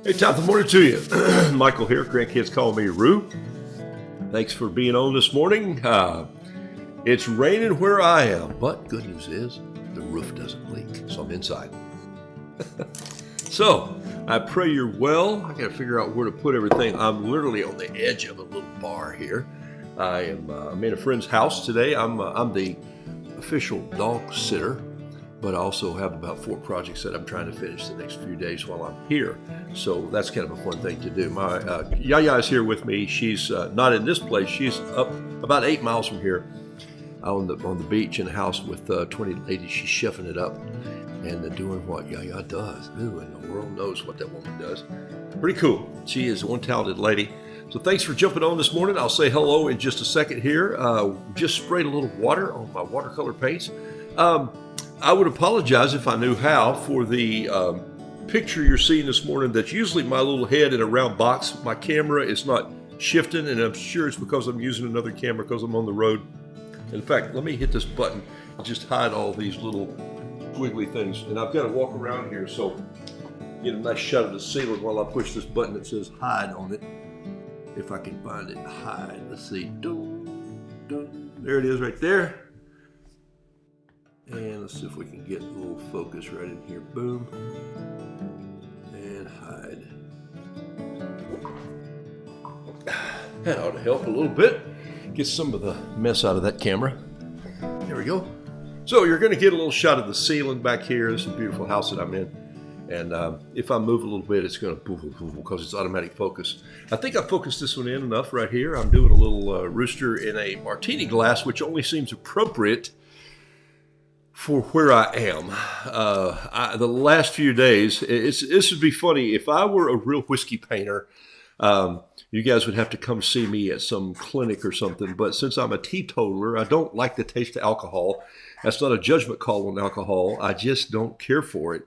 Hey, top of the morning to you. Michael here. Grandkids call me Roo. Thanks for being on this morning. It's raining where I am, but good news is the roof doesn't leak, so I'm inside. So I pray you're well. I got to figure out where to put everything. I'm literally on the edge of a little bar here. I'm in a friend's house today. I'm the official dog sitter, but I also have about 4 projects that I'm trying to finish the next few days while I'm here. So that's kind of a fun thing to do. My Yaya is here with me. She's not in this place. She's up about 8 miles from here on the beach in a house with 20 ladies. She's chefing it up and doing what Yaya does. Who in the world knows what that woman does? Pretty cool. She is one talented lady. So thanks for jumping on this morning. I'll say hello in just a second here. Just sprayed a little water on my watercolor paints. I would apologize if I knew how for the picture you're seeing this morning. That's usually my little head in a round box. My camera is not shifting, and I'm sure it's because I'm using another camera because I'm on the road. In fact, let me hit this button and just hide all these little squiggly things. And I've got to walk around here so get a nice shot of the ceiling while I push this button that says hide on it. If I can find it, hide. Let's see. There it is right there. And let's see if we can get a little focus right in here. Boom. And hide. That ought to help a little bit. Get some of the mess out of that camera. There we go. So you're going to get a little shot of the ceiling back here. This is a beautiful house that I'm in. And if I move a little bit, it's going to poof, poof, poof, because it's automatic focus. I think I focused this one in enough right here. I'm doing a little rooster in a martini glass, which only seems appropriate for where I am. The last few days, this would be funny. If I were a real whiskey painter, you guys would have to come see me at some clinic or something. But since I'm a teetotaler, I don't like the taste of alcohol. That's not a judgment call on alcohol. I just don't care for it.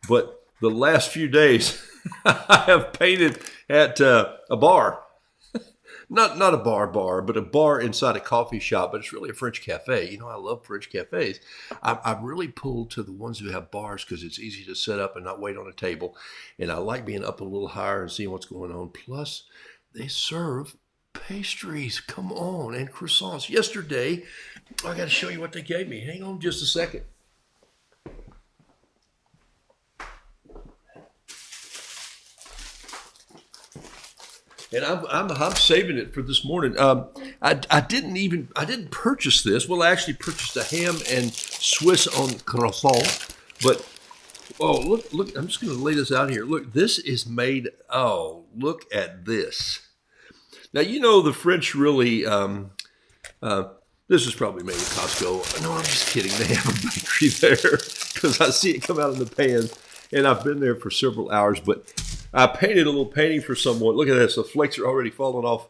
But the last few days, I have painted at a bar. Not a bar, but a bar inside a coffee shop, but it's really a French cafe. You know, I love French cafes. I'm really pulled to the ones who have bars because it's easy to set up and not wait on a table. And I like being up a little higher and seeing what's going on. Plus, they serve pastries. Come on, and croissants. Yesterday, I got to show you what they gave me. Hang on just a second. And I'm saving it for this morning. I didn't purchase this. Well, I actually purchased a ham and Swiss on croissant. But oh, look! I'm just going to lay this out here. Look, this is made. Oh, look at this. Now you know the French really. This is probably made at Costco. No, I'm just kidding. They have a bakery there because I see it come out in the pan, and I've been there for several hours, but. I painted a little painting for someone. Look at this. The flakes are already falling off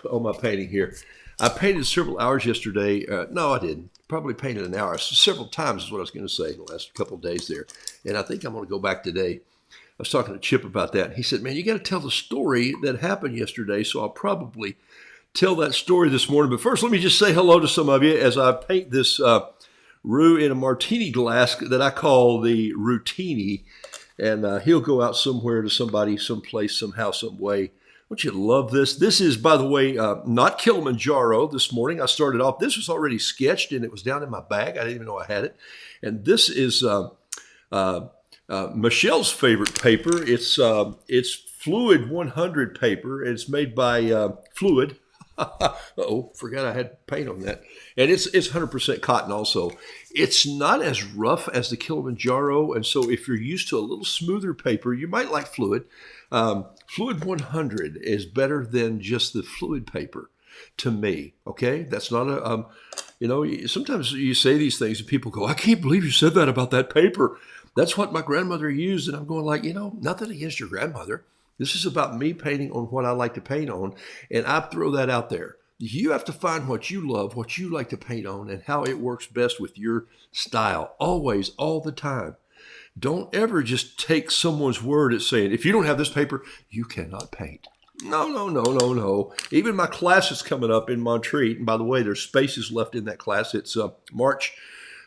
on my painting here. I painted several hours yesterday. No, I didn't. Probably painted an hour. Several times is what I was going to say the last couple of days there. And I think I'm going to go back today. I was talking to Chip about that. He said, man, you got to tell the story that happened yesterday. So I'll probably tell that story this morning. But first, let me just say hello to some of you as I paint this Roo in a martini glass that I call the Routini. And he'll go out somewhere to somebody, someplace, somehow, some way. Don't you love this? This is, by the way, not Kilimanjaro this morning. I started off, this was already sketched and it was down in my bag. I didn't even know I had it. And this is Michelle's favorite paper. It's Fluid 100 paper. It's made by Fluid. Uh-oh, forgot I had paint on that. And it's 100% cotton also. It's not as rough as the Kilimanjaro, and so if you're used to a little smoother paper, you might like Fluid. Fluid 100 is better than just the Fluid paper to me, okay? That's not a, sometimes you say these things and people go, I can't believe you said that about that paper. That's what my grandmother used, and I'm going like, nothing against your grandmother. This is about me painting on what I like to paint on, and I throw that out there. You have to find what you love, what you like to paint on, and how it works best with your style, always, all the time. Don't ever just take someone's word at saying, if you don't have this paper, you cannot paint. No, no, no, no, no. Even my class is coming up in Montreat, and by the way, there's spaces left in that class. It's March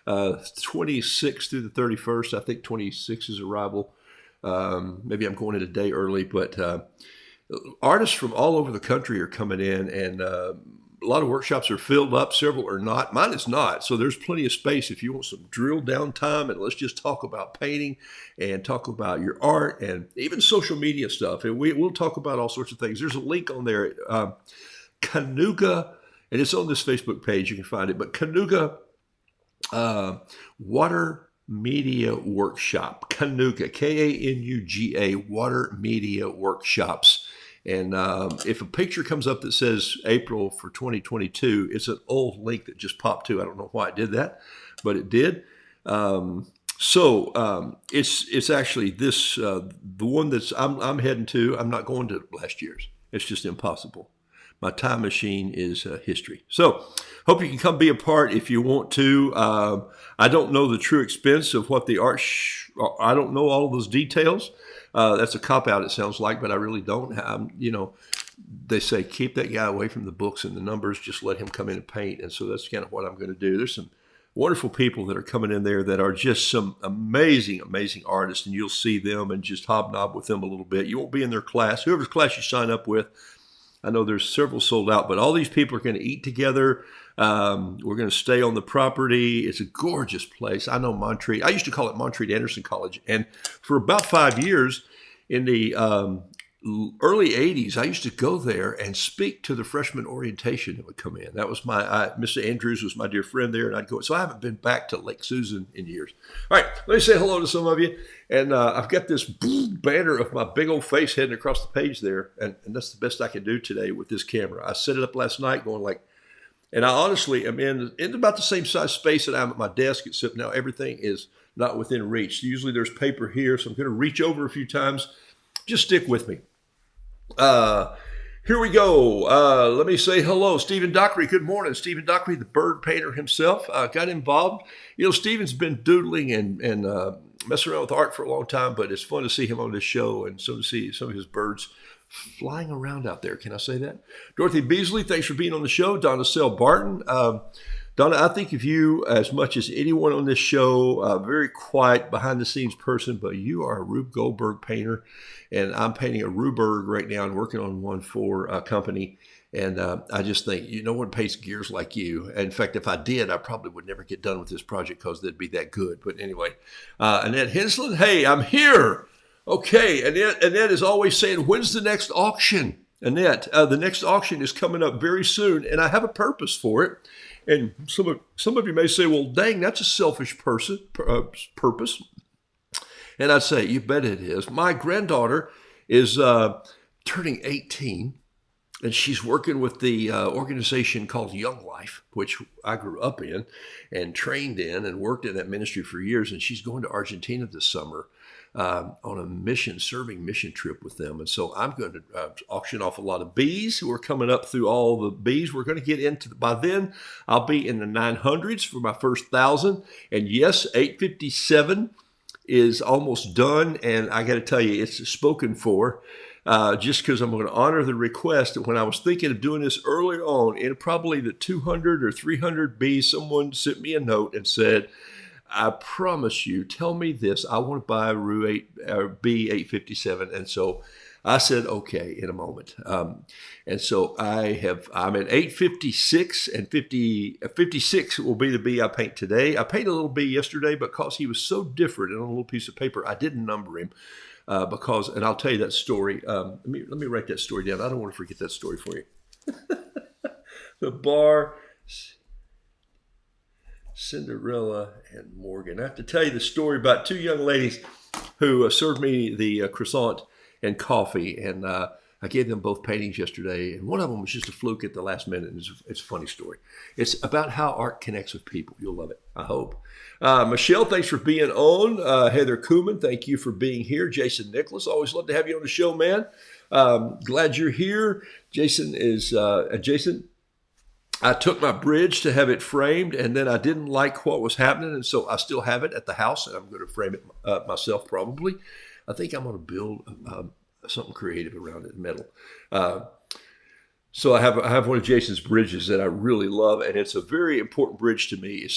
26th through the 31st. I think 26 is arrival. Maybe I'm going in a day early, but artists from all over the country are coming in, and a lot of workshops are filled up. Several are not. Mine is not. So there's plenty of space if you want some drill down time, and let's just talk about painting and talk about your art and even social media stuff. And we'll talk about all sorts of things. There's a link on there, Canuga, and it's on this Facebook page. You can find it. But Canuga Water Media Workshop, Canuga, Kanuga, Water Media Workshops. And if a picture comes up that says April for 2022, it's an old link that just popped too. I don't know why it did that, but it did. It's actually this, the one that's I'm heading to. I'm not going to last year's. It's just impossible. My time machine is history. So hope you can come be a part if you want to. I don't know the true expense of what the art, I don't know all of those details. That's a cop-out, it sounds like, but I really don't. They say keep that guy away from the books and the numbers. Just let him come in and paint. And so that's kind of what I'm going to do. There's some wonderful people that are coming in there that are just some amazing, amazing artists, and you'll see them and just hobnob with them a little bit. You won't be in their class. Whoever's class you sign up with, I know there's several sold out, but all these people are going to eat together. We're going to stay on the property. It's a gorgeous place. I know Montreat. I used to call it Montreat Anderson College. And for about 5 years in the early 80s, I used to go there and speak to the freshman orientation that would come in. That was Mr. Andrews was my dear friend there, and I'd go. So I haven't been back to Lake Susan in years. All right, let me say hello to some of you. And I've got this banner of my big old face heading across the page there, and that's the best I can do today with this camera. I set it up last night going like, and I honestly am in about the same size space that I'm at my desk, except now everything is not within reach. Usually there's paper here, so I'm going to reach over a few times. Just stick with me. Here we go. Let me say hello. Stephen Dockery, good morning. Stephen Dockery, the bird painter himself, got involved. Stephen's been doodling and messing around with art for a long time, but it's fun to see him on this show and so to see some of his birds flying around out there. Can I say that? Dorothy Beasley, thanks for being on the show. Donna Sell Barton. Donna, I think of you as much as anyone on this show, very quiet, behind-the-scenes person, but you are a Rube Goldberg painter, and I'm painting a Ruberg right now and working on one for a company, and I just think, no one paints gears like you. In fact, if I did, I probably would never get done with this project because they'd be that good. But anyway, Annette Hensland, hey, I'm here. Okay, Annette is always saying, when's the next auction? Annette, the next auction is coming up very soon, and I have a purpose for it. And some of you may say, well, dang, that's a selfish purpose. And I'd say, you bet it is. My granddaughter is turning 18, and she's working with the organization called Young Life, which I grew up in and trained in and worked in that ministry for years. And she's going to Argentina this summer on a serving mission trip with them. And so I'm going to auction off a lot of bees who are coming up through all the bees. We're going to get into, by then, I'll be in the 900s for my first 1,000. And yes, 857 is almost done. And I got to tell you, it's spoken for. Just because I'm going to honor the request. When I was thinking of doing this earlier on, in probably the 200 or 300 bees, someone sent me a note and said, I promise you, tell me this, I want to buy B857. And so I said, okay, in a moment. And so I'm at 856 and 56 will be the bee I paint today. I painted a little bee yesterday because he was so different and on a little piece of paper, I didn't number him. And I'll tell you that story. Let me write that story down. I don't want to forget that story for you. the bar, Cinderella and Morgan. I have to tell you the story about two young ladies who served me the croissant and coffee, and I gave them both paintings yesterday, and one of them was just a fluke at the last minute. It's a funny story. It's about how art connects with people. You'll love it, I hope. Michelle, thanks for being on. Heather Kuhlman, thank you for being here. Jason Nicholas, always love to have you on the show, man. Glad you're here. Jason, I took my bridge to have it framed, and then I didn't like what was happening, and so I still have it at the house, and I'm going to frame it myself probably. I think I'm going to build something creative around it, metal. So I have one of Jason's bridges that I really love, and it's a very important bridge to me.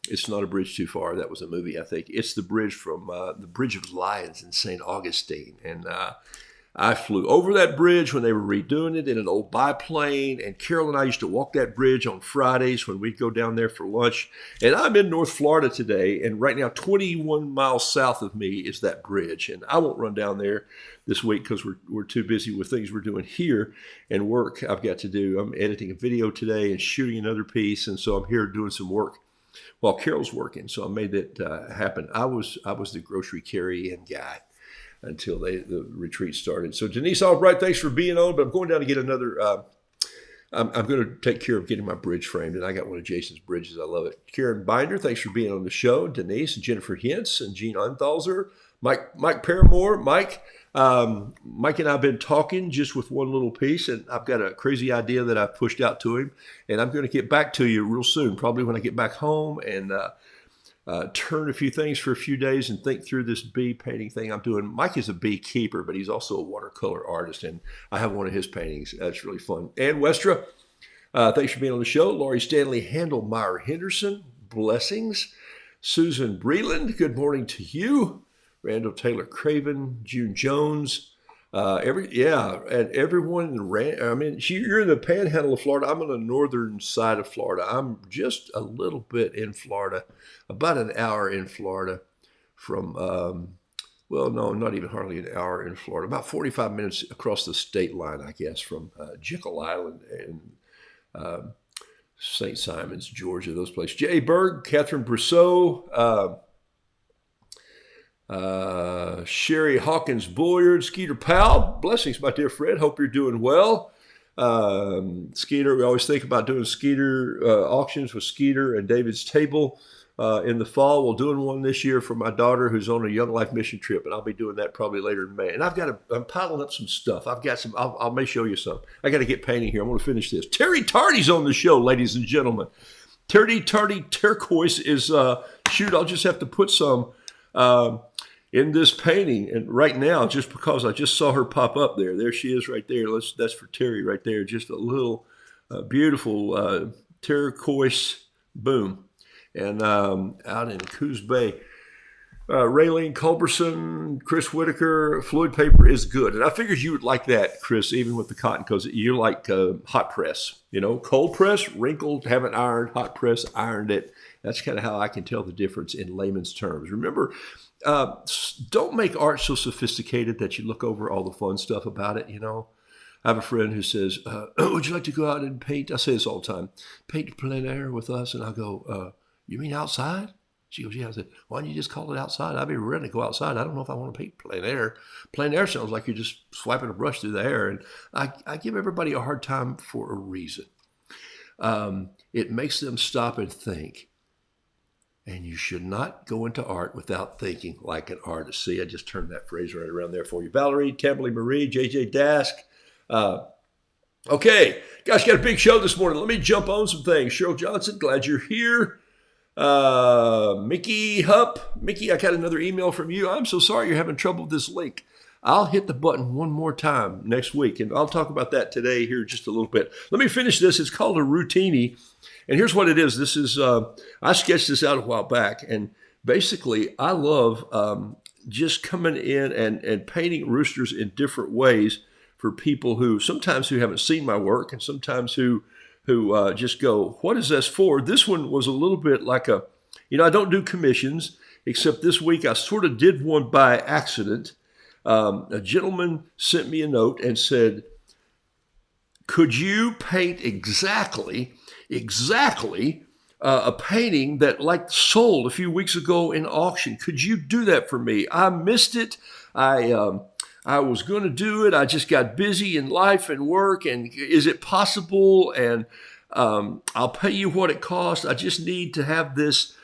It's not a bridge too far. That was a movie, I think. It's the bridge from the Bridge of Lions in St. Augustine, and I flew over that bridge when they were redoing it in an old biplane, and Carol and I used to walk that bridge on Fridays when we'd go down there for lunch. And I'm in North Florida today, and right now 21 miles south of me is that bridge. And I won't run down there this week because we're too busy with things we're doing here and work I've got to do. I'm editing a video today and shooting another piece, and so I'm here doing some work while Carol's working. So I made that happen. I was the grocery carry-in guy until the retreat started. So Denise Albright, thanks for being on, but I'm going down to get another, I'm going to take care of getting my bridge framed, and I got one of Jason's bridges. I love it. Karen Binder, thanks for being on the show. Denise, and Jennifer Hintz, and Gene Unthalzer, Mike Paramore. Mike and I have been talking just with one little piece, and I've got a crazy idea that I've pushed out to him, and I'm going to get back to you real soon, probably when I get back home and turn a few things for a few days and think through this bee painting thing I'm doing. Mike is a beekeeper, but he's also a watercolor artist, and I have one of his paintings. That's really fun. Ann Westra, thanks for being on the show. Laurie Stanley Handelmeyer Henderson, blessings. Susan Breland, good morning to you. Randall Taylor Craven, June Jones, and everyone. You're in the panhandle of Florida. I'm on the northern side of Florida. I'm just a little bit in Florida, about an hour in Florida from, no, not even hardly an hour in Florida, about 45 minutes across the state line, I guess, from Jekyll Island and St. Simons, Georgia, those places. Jay Berg, Catherine Brousseau, Sherry Hawkins Bulliard, Skeeter Powell, blessings, my dear Fred. Hope you're doing well. Skeeter, we always think about doing Skeeter auctions with Skeeter and David's Table in the fall. We're doing one this year for my daughter who's on a Young Life mission trip, and I'll be doing that probably later in May. And I'm piling up some stuff. I've got some. I may show you some. I got to get painting here. I'm going to finish this. Terry Tardy's on the show, ladies and gentlemen. Terry Tardy Turquoise is I'll just have to put some in this painting, and right now, just because I just saw her pop up there she is right there. That's for Terry right there. Just a little beautiful turquoise boom, and out in Coos Bay, Raylene Culberson, Chris Whitaker, Floyd paper is good, and I figured you would like that, Chris, even with the cotton, because you like hot press, cold press, wrinkled, haven't ironed, hot press, ironed it. That's kind of how I can tell the difference in layman's terms. Remember, don't make art so sophisticated that you look over all the fun stuff about it, I have a friend who says, would you like to go out and paint? I say this all the time, paint plein air with us. And I go, you mean outside? She goes, yeah. I said, why don't you just call it outside? I'd be ready to go outside. I don't know if I want to paint plein air. Plein air sounds like you're just swiping a brush through the air. And I give everybody a hard time for a reason. It makes them stop and think. And you should not go into art without thinking like an artist. See, I just turned that phrase right around there for you. Valerie, Tamberly Marie, JJ Dask. Okay, guys, got a big show this morning. Let me jump on some things. Cheryl Johnson, glad you're here. Mickey Hupp. Mickey, I got another email from you. I'm so sorry you're having trouble with this link. I'll hit the button one more time next week, and I'll talk about that today here just a little bit. Let me finish this. It's called a routini. And here's what it is. This is, I sketched this out a while back, and basically I love just coming in and painting roosters in different ways for people who haven't seen my work, and sometimes who just go, what is this for? This one was a little bit like I don't do commissions, except this week I sort of did one by accident. A gentleman sent me a note and said, could you paint exactly a painting that like sold a few weeks ago in auction? Could you do that for me? I missed it. I was going to do it. I just got busy in life and work. And is it possible? And I'll pay you what it costs. I just need to have this.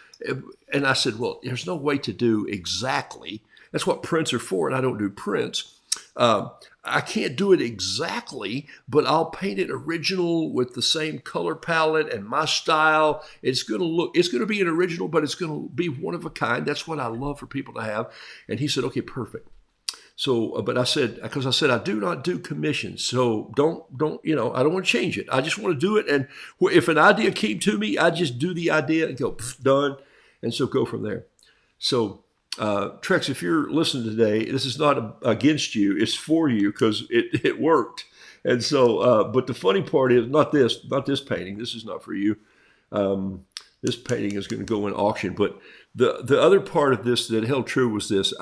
And I said, well, there's no way to do exactly. That's what prints are for, and I don't do prints. I can't do it exactly, but I'll paint it original with the same color palette and my style. It's going to be an original, but it's going to be one of a kind. That's what I love for people to have. And he said, okay, perfect. So, but I said, because I said, I do not do commissions. So don't, I don't want to change it. I just want to do it. And if an idea came to me, I just do the idea and go, done. And so go from there. So, Trex, if you're listening today, this is not against you, it's for you because it worked. And so, but the funny part is not this painting. This is not for you. This painting is going to go in auction. But the other part of this that held true was this.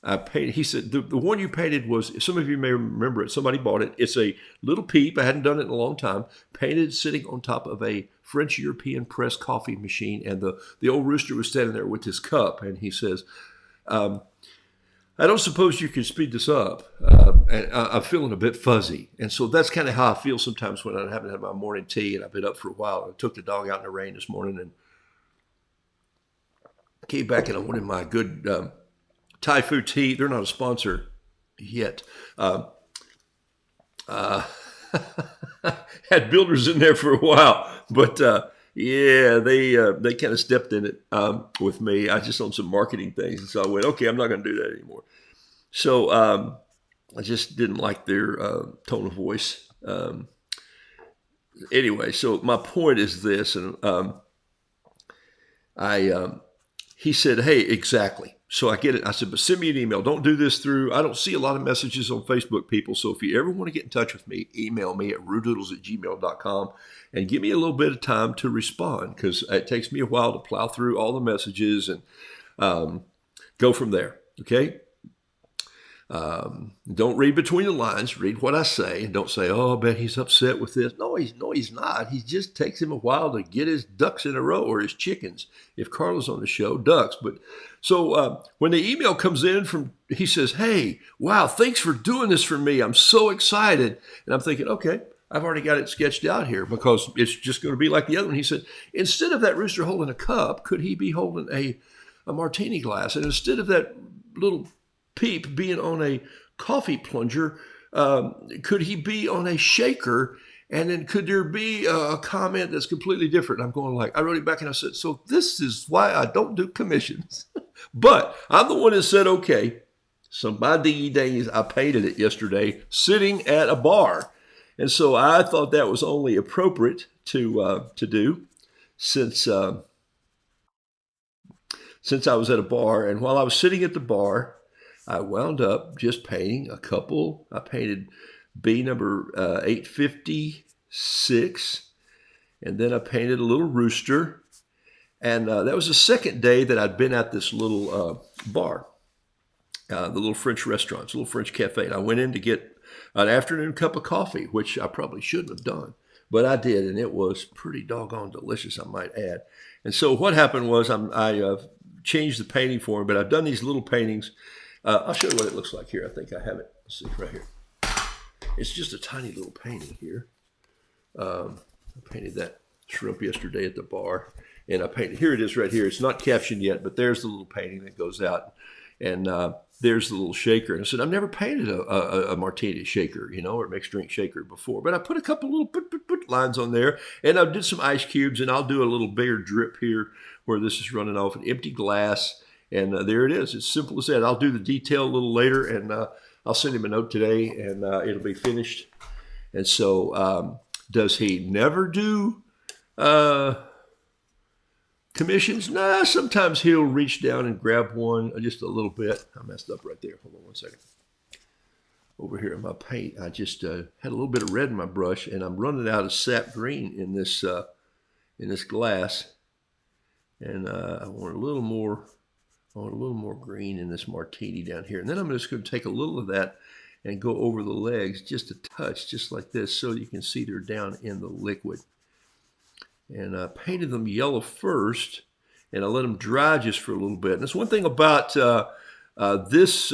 I painted, he said, the one you painted was, some of you may remember it, somebody bought it. It's a little peep, I hadn't done it in a long time, painted sitting on top of a French European press coffee machine, and the old rooster was standing there with his cup, and he says, I don't suppose you could speed this up. And I'm feeling a bit fuzzy. And so that's kind of how I feel sometimes when I haven't had my morning tea, and I've been up for a while. I took the dog out in the rain this morning, and came back, and I wanted my good Thai food tea. They're not a sponsor yet. Had builders in there for a while, but yeah, they kind of stepped in it with me. I just on some marketing things, and so I went, okay, I'm not going to do that anymore. So I just didn't like their tone of voice. Anyway, so my point is this, and he said, hey, exactly. So I get it. I said, but send me an email. Don't do this through, I don't see a lot of messages on Facebook, people. So if you ever want to get in touch with me, email me at roodoodles@gmail.com and give me a little bit of time to respond, because it takes me a while to plow through all the messages and go from there. Okay. Don't read between the lines. Read what I say, and don't say, "Oh, I bet he's upset with this." No, he's not. He just takes him a while to get his ducks in a row, or his chickens. If Carla's on the show, ducks. But so when the email comes in he says, "Hey, wow, thanks for doing this for me. I'm so excited." And I'm thinking, okay, I've already got it sketched out here because it's just going to be like the other one. He said, instead of that rooster holding a cup, could he be holding a martini glass? And instead of that little peep being on a coffee plunger, could he be on a shaker? And then could there be a comment that's completely different? And I'm going like, I wrote it back and I said, so this is why I don't do commissions. But I'm the one that said, okay, so my dingy days, I painted it yesterday sitting at a bar. And so I thought that was only appropriate to do since I was at a bar. And while I was sitting at the bar, I wound up just painting a couple. I painted B number 856, and then I painted a little rooster. And that was the second day that I'd been at this little bar, the little French restaurant, it's a little French cafe. And I went in to get an afternoon cup of coffee, which I probably shouldn't have done, but I did, and it was pretty doggone delicious, I might add. And so what happened was I changed the painting for him, but I've done these little paintings. I'll show you what it looks like here. I think I have it. Let's see, right here. It's just a tiny little painting here. I painted that shrimp yesterday at the bar. And I painted, here it is right here. It's not captioned yet, but there's the little painting that goes out. And there's the little shaker. And I said, I've never painted a martini shaker, or a mixed drink shaker before. But I put a couple little lines on there. And I did some ice cubes. And I'll do a little bigger drip here where this is running off an empty glass. And there it is. It's simple as that. I'll do the detail a little later, and I'll send him a note today, and it'll be finished. And so does he never do commissions? Nah, sometimes he'll reach down and grab one just a little bit. I messed up right there. Hold on one second. Over here in my paint, I just had a little bit of red in my brush, and I'm running out of sap green in this glass. And I want a little more green in this martini down here. And then I'm just going to take a little of that and go over the legs just a touch, just like this, so you can see they're down in the liquid. And I painted them yellow first, and I let them dry just for a little bit. And that's one thing about this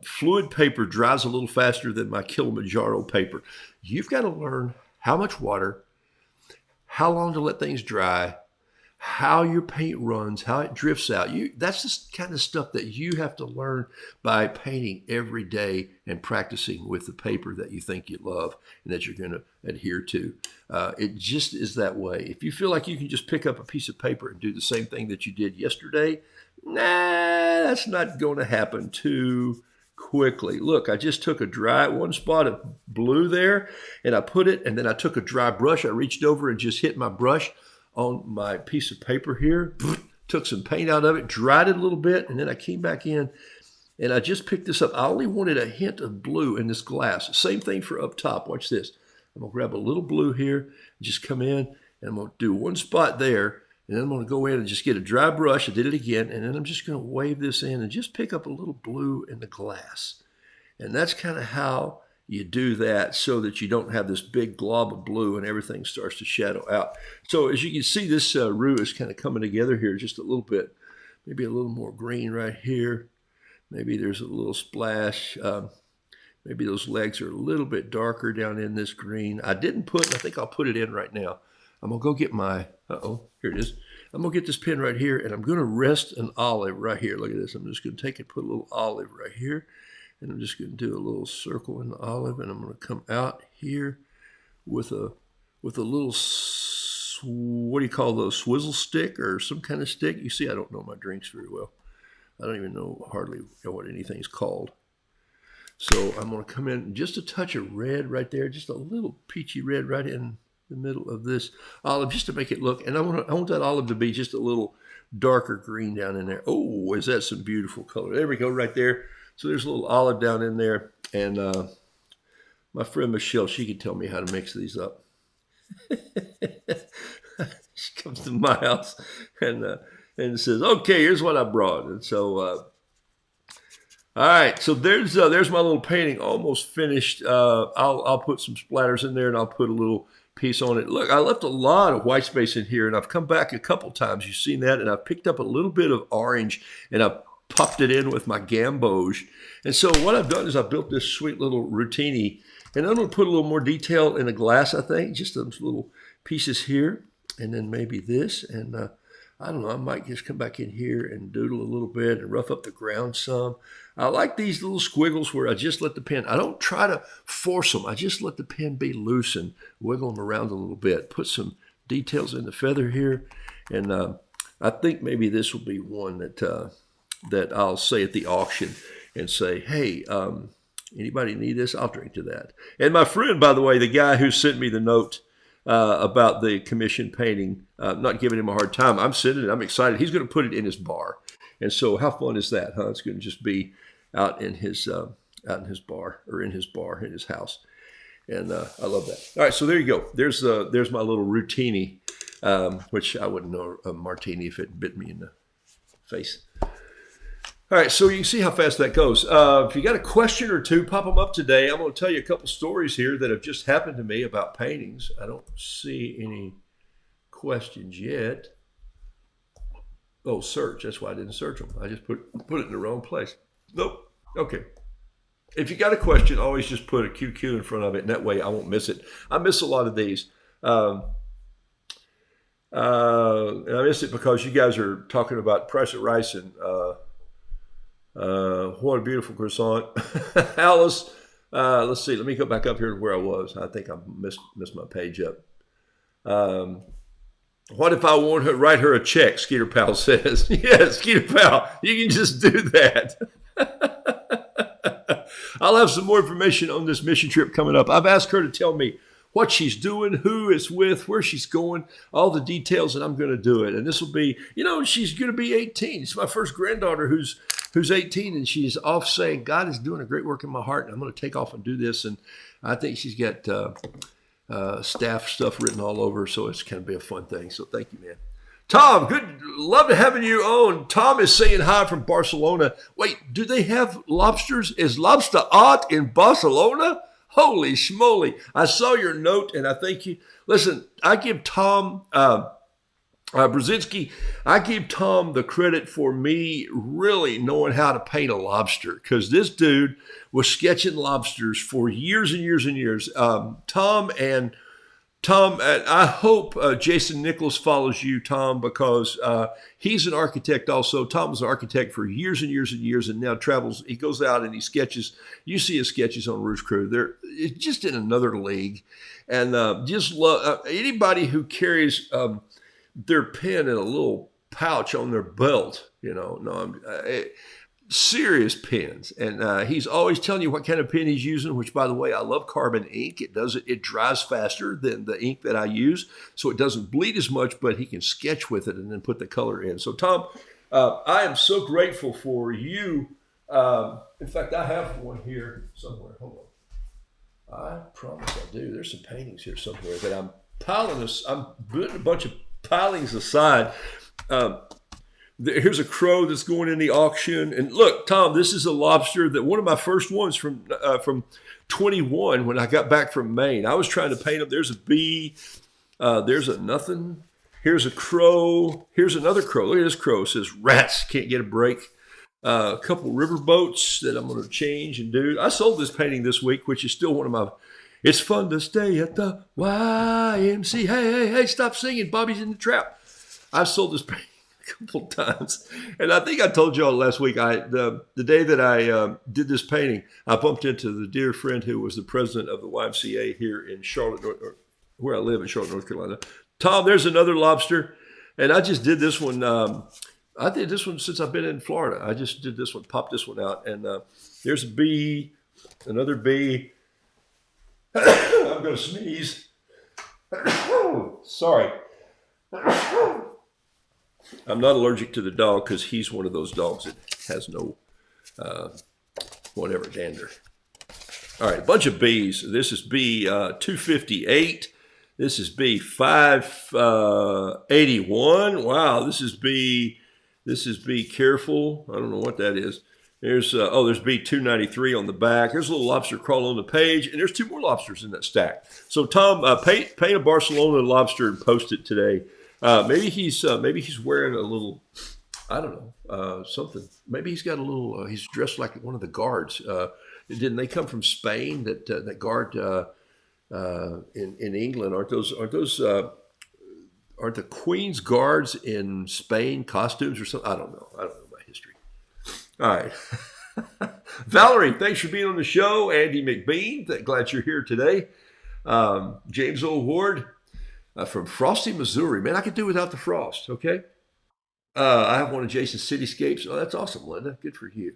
fluid paper dries a little faster than my Kilimanjaro paper. You've got to learn how much water, how long to let things dry, how your paint runs, how it drifts out. That's the kind of stuff that you have to learn by painting every day and practicing with the paper that you think you love and that you're going to adhere to. It just is that way. If you feel like you can just pick up a piece of paper and do the same thing that you did yesterday, nah, that's not going to happen too quickly. Look, I just took one spot of blue there, and I put it, and then I took a dry brush. I reached over and just hit my brush on my piece of paper here, took some paint out of it, dried it a little bit, and then I came back in and I just picked this up. I only wanted a hint of blue in this glass. Same thing for up top. Watch this. I'm gonna grab a little blue here, just come in, and I'm gonna do one spot there, and then I'm gonna go in and just get a dry brush. I did it again, and then I'm just gonna wave this in and just pick up a little blue in the glass. And that's kind of how you do that, so that you don't have this big glob of blue and everything starts to shadow out. So as you can see, this roux is kind of coming together here just a little bit. Maybe a little more green right here. Maybe there's a little splash. Maybe those legs are a little bit darker down in this green. I didn't put, I think I'll put it in right now. I'm going to go get my, here it is. I'm going to get this pen right here, and I'm going to rest an olive right here. Look at this. I'm just going to take it, put a little olive right here. And I'm just going to do a little circle in the olive, and I'm going to come out here with a little, what do you call those, swizzle stick or some kind of stick? You see, I don't know my drinks very well. I don't even hardly know what anything's called. So I'm going to come in just a touch of red right there, just a little peachy red right in the middle of this olive, just to make it look. And I want that olive to be just a little darker green down in there. Oh, is that some beautiful color? There we go, right there. So there's a little olive down in there, and my friend Michelle, she can tell me how to mix these up. She comes to my house and says, "Okay, here's what I brought." And so, all right, so there's my little painting, almost finished. I'll put some splatters in there, and I'll put a little piece on it. Look, I left a lot of white space in here, and I've come back a couple times. You've seen that, and I've picked up a little bit of orange, and I've popped it in with my gamboge. And so what I've done is I built this sweet little routini, and I'm going to put a little more detail in the glass, I think, just those little pieces here, and then maybe this, and I don't know, I might just come back in here and doodle a little bit and rough up the ground some. I like these little squiggles where I just let the pen, I don't try to force them, I just let the pen be loose and wiggle them around a little bit, put some details in the feather here, and I think maybe this will be one that I'll say at the auction and say, hey, anybody need this? I'll drink to that. And my friend, by the way, the guy who sent me the note about the commission painting, not giving him a hard time, I'm sending it, I'm excited. He's going to put it in his bar. And so how fun is that, huh? It's going to just be out in his bar, or in his house. And I love that. All right, so there you go. There's my little routini, which I wouldn't know a martini if it bit me in the face. All right, so you can see how fast that goes. If you got a question or two, pop them up today. I'm going to tell you a couple stories here that have just happened to me about paintings. I don't see any questions yet. Oh, search. That's why I didn't search them. I just put it in the wrong place. Nope. Okay. If you got a question, always just put a QQ in front of it, and that way I won't miss it. I miss a lot of these. And I miss it because you guys are talking about price of rice and what a beautiful croissant. Alice, let's see. Let me go back up here to where I was. I think I missed my page up. What if I want to write her a check? Skeeter Pal says. Yes, Skeeter Pal, you can just do that. I'll have some more information on this mission trip coming up. I've asked her to tell me what she's doing, who it's with, where she's going, all the details, and I'm going to do it. And this will be, she's going to be 18. It's my first granddaughter who's 18, and she's off saying, God is doing a great work in my heart, and I'm going to take off and do this. And I think she's got staff stuff written all over, so it's going to be a fun thing. So thank you, man. Tom, good. Love to having you on. Tom is saying hi from Barcelona. Wait, do they have lobsters? Is lobster art in Barcelona? Holy schmoly. I saw your note and I thank you. Listen, I give Tom Brzezinski, I give Tom the credit for me really knowing how to paint a lobster because this dude was sketching lobsters for years and years and years. Tom, I hope Jason Nicholas follows you, Tom, because he's an architect also. Tom was an architect for years and years and years and now travels. He goes out and he sketches. You see his sketches on Roost Crew. They're just in another league. And just love anybody who carries their pen in a little pouch on their belt, serious pens. And he's always telling you what kind of pen he's using, which, by the way, I love carbon ink. It dries faster than the ink that I use, so it doesn't bleed as much, but he can sketch with it and then put the color in. So, Tom, I am so grateful for you. In fact, I have one here somewhere. Hold on. I promise I do. There's some paintings here somewhere that I'm putting a bunch of pilings aside. Here's a crow that's going in the auction. And look, Tom, this is a lobster that one of my first ones from 21 when I got back from Maine. I was trying to paint them. There's a bee. There's a nothing. Here's a crow. Here's another crow. Look at this crow. It says rats can't get a break. A couple river boats that I'm going to change and do. I sold this painting this week, which is still one of my. It's fun to stay at the YMC. Hey, stop singing. Bobby's in the trap. I've sold this painting a couple times. And I think I told y'all last week, the day that I did this painting, I bumped into the dear friend who was the president of the YMCA here in Charlotte, or where I live in Charlotte, North Carolina. Tom, there's another lobster. And I just did this one. I did this one since I've been in Florida. I just did this one, popped this one out. And there's a bee, another bee. I'm going to sneeze. Sorry. I'm not allergic to the dog because he's one of those dogs that has no, dander. All right, a bunch of bees. This is bee 258. This is bee 581. Wow, this is bee careful. I don't know what that is. There's bee 293 on the back. There's a little lobster crawl on the page, and there's two more lobsters in that stack. So Tom, paint a Barcelona lobster and post it today. Maybe he's wearing a little, I don't know, something. Maybe he's got a little. He's dressed like one of the guards. Didn't they come from Spain? That guard in England aren't the Queen's guards in Spain costumes or something? I don't know my history. All right. Valerie, thanks for being on the show. Andy McBean, glad you're here today. James O'Ward from Frosty, Missouri. Man, I could do without the frost, okay? I have one of Jason's cityscapes. Oh, that's awesome, Linda. Good for you.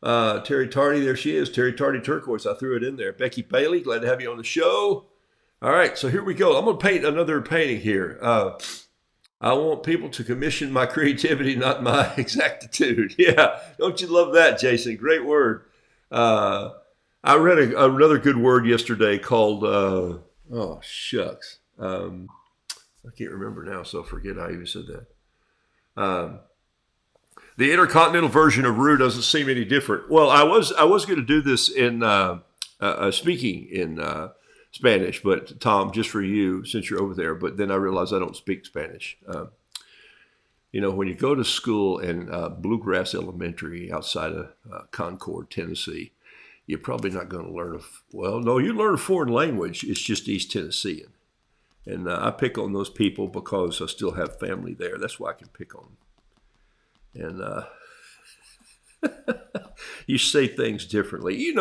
Terry Tardy, there she is. Terry Tardy Turquoise. I threw it in there. Becky Bailey, glad to have you on the show. All right, so here we go. I'm going to paint another painting here. I want people to commission my creativity, not my exactitude. Yeah, don't you love that, Jason? Great word. I read another good word yesterday called, oh, shucks. I can't remember now, so forget I even said that. The intercontinental version of Roo doesn't seem any different. Well, I was going to do this in speaking in Spanish, but Tom, just for you, since you're over there. But then I realized I don't speak Spanish. When you go to school in Bluegrass Elementary outside of Concord, Tennessee, you're probably not going to learn you learn a foreign language. It's just East Tennessean. And I pick on those people because I still have family there. That's why I can pick on them. And you say things differently.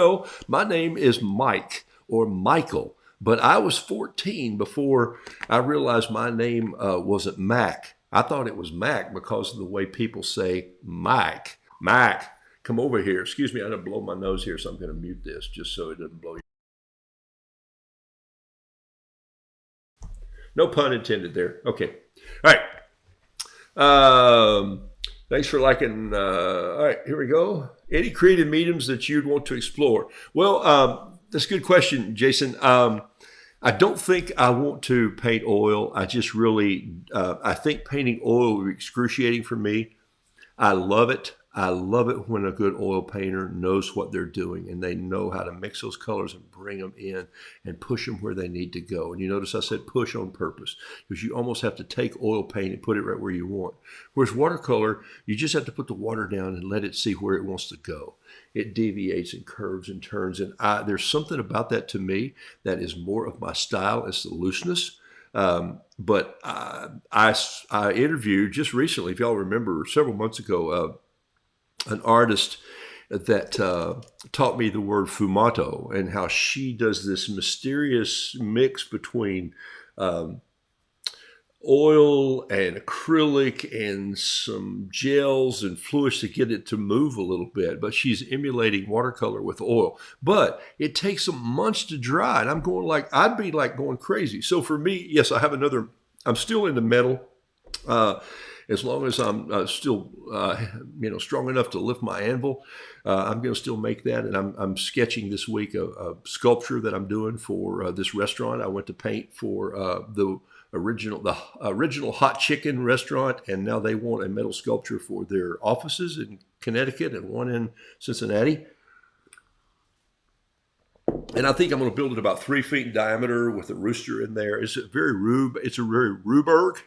My name is Mike or Michael, but I was 14 before I realized my name wasn't Mac. I thought it was Mac because of the way people say Mike. Mac, come over here. Excuse me, I didn't blow my nose here, so I'm going to mute this just so it doesn't blow you. No pun intended there. Okay. All right. Thanks for liking. All right, here we go. Any creative mediums that you'd want to explore? Well, that's a good question, Jason. I don't think I want to paint oil. I just really, I think painting oil is excruciating for me. I love it. I love it when a good oil painter knows what they're doing and they know how to mix those colors and bring them in and push them where they need to go. And you notice I said push on purpose because you almost have to take oil paint and put it right where you want. Whereas watercolor, you just have to put the water down and let it see where it wants to go. It deviates and curves and turns. And there's something about that to me that is more of my style. It's the looseness. But I interviewed just recently, if y'all remember, several months ago, an artist that taught me the word fumato and how she does this mysterious mix between oil and acrylic and some gels and fluids to get it to move a little bit. But she's emulating watercolor with oil. But it takes some months to dry. And I'm going like, I'd be like going crazy. So for me, yes, I have another, I'm still into metal. As long as I'm still, strong enough to lift my anvil, I'm going to still make that. And I'm sketching this week a sculpture that I'm doing for this restaurant. I went to paint for the original hot chicken restaurant, and now they want a metal sculpture for their offices in Connecticut and one in Cincinnati. And I think I'm going to build it about 3 feet in diameter with a rooster in there. It's a very Ruberg.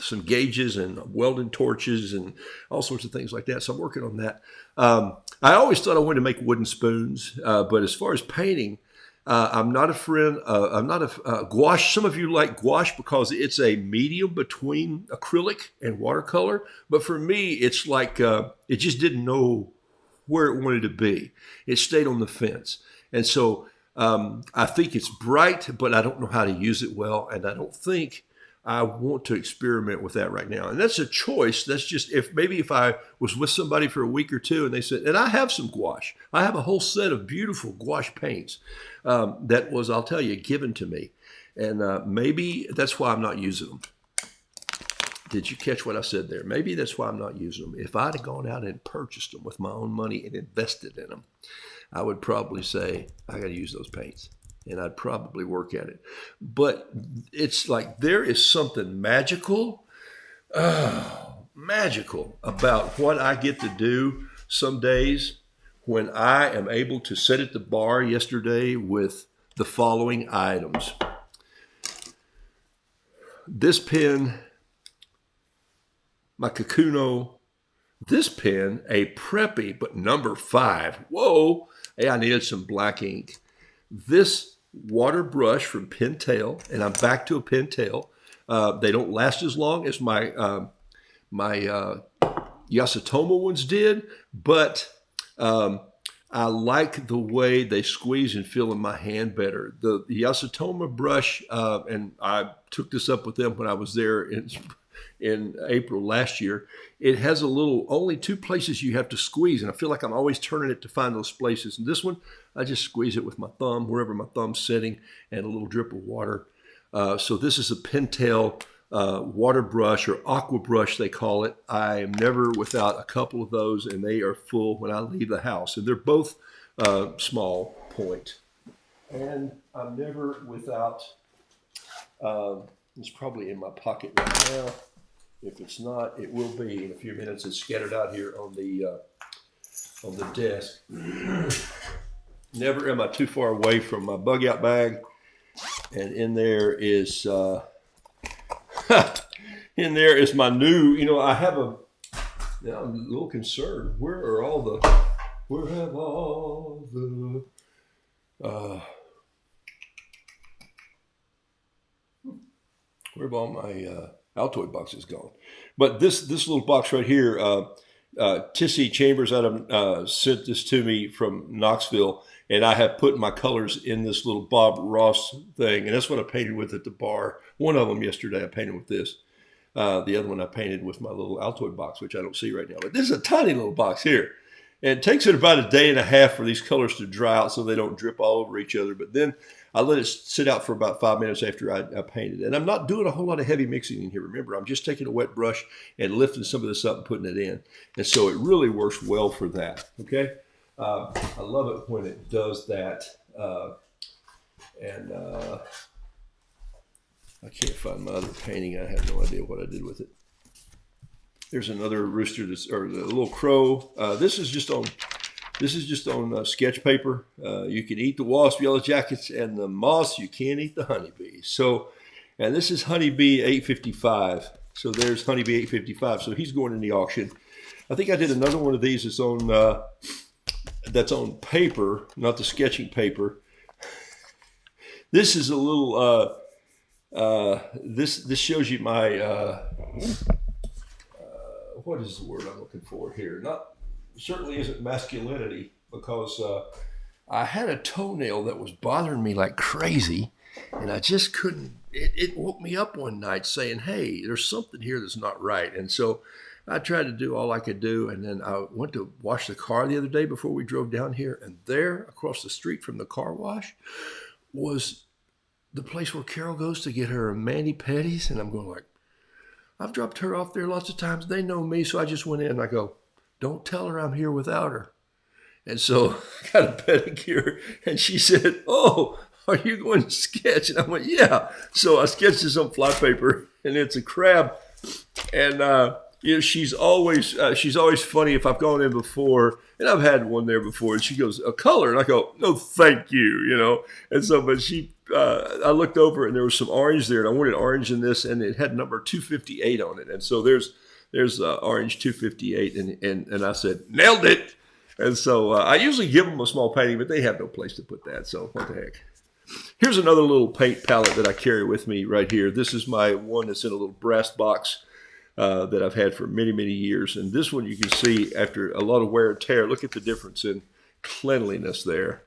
Some gauges and welding torches and all sorts of things like that. So I'm working on that. I always thought I wanted to make wooden spoons, but as far as painting, I'm not a friend. I'm not a gouache. Some of you like gouache because it's a medium between acrylic and watercolor. But for me, it's like it just didn't know where it wanted to be. It stayed on the fence. And so I think it's bright, but I don't know how to use it well. And I don't think I want to experiment with that right now. And that's a choice. That's just if I was with somebody for a week or two and they said, and I have some gouache. I have a whole set of beautiful gouache paints that was, I'll tell you, given to me. And maybe that's why I'm not using them. Did you catch what I said there? Maybe that's why I'm not using them. If I'd have gone out and purchased them with my own money and invested in them, I would probably say, I got to use those paints. And I'd probably work at it. But it's like there is something magical about what I get to do some days when I am able to sit at the bar yesterday with the following items. This pen, my Kakuno. This pen, a preppy, but number 5. Whoa, hey, I needed some black ink. This water brush from Pentel, and I'm back to a Pentel. They don't last as long as my Yasutoma ones did, but I like the way they squeeze and feel in my hand better. The Yasutoma brush, and I took this up with them when I was there in April last year. It has only 2 places you have to squeeze, and I feel like I'm always turning it to find those places. And this one, I just squeeze it with my thumb, wherever my thumb's sitting, and a little drip of water. So this is a Pentel water brush, or aqua brush they call it. I am never without a couple of those, and they are full when I leave the house. And they're both small point. And I'm never without, it's probably in my pocket right now. If it's not, it will be in a few minutes. It's scattered out here on the desk. Never am I too far away from my bug out bag. And in there is my new, I'm a little concerned. Where have all the my Altoid boxes gone? But this little box right here, Tissy Chambers sent this to me from Knoxville, and I have put my colors in this little Bob Ross thing, and that's what I painted with at the bar. One of them yesterday I painted with this. The other one I painted with my little Altoid box, which I don't see right now. But this is a tiny little box here. And it takes it about a day and a half for these colors to dry out so they don't drip all over each other. But then I let it sit out for about 5 minutes after I painted. And I'm not doing a whole lot of heavy mixing in here. Remember, I'm just taking a wet brush and lifting some of this up and putting it in. And so it really works well for that, okay? I love it when it does that. I can't find my other painting. I have no idea what I did with it. There's another rooster, or the little crow. This is just on sketch paper. You can eat the wasp, yellow jackets, and the moths. You can't eat the honeybees. So, and this is honeybee 855. So there's honeybee 855. So he's going in the auction. I think I did another one of these. It's on that's on paper, not the sketching paper. This is a little. This shows you my. What is the word I'm looking for here? Certainly isn't masculinity, because I had a toenail that was bothering me like crazy, and I just couldn't. It woke me up one night saying, "Hey, there's something here that's not right." And so I tried to do all I could do, and then I went to wash the car the other day before we drove down here, and there across the street from the car wash was the place where Carol goes to get her mani-pedis, and I'm going like, I've dropped her off there lots of times. They know me, so I just went in and I go, don't tell her I'm here without her. And so I got a pedicure, and she said, oh, are you going to sketch? And I went, yeah. So I sketched this on fly paper, and it's a crab. And you know, she's always funny if I've gone in before, and I've had one there before, and she goes, a color, and I go, no, thank you, you know. And so, but I looked over, and there was some orange there, and I wanted orange in this, and it had number 258 on it, and so there's orange 258, and I said, nailed it. And so I usually give them a small painting, but they have no place to put that, so what the heck. Here's another little paint palette that I carry with me right here. This is my one that's in a little brass box that I've had for many, many years. And this one you can see after a lot of wear and tear. Look at the difference in cleanliness there.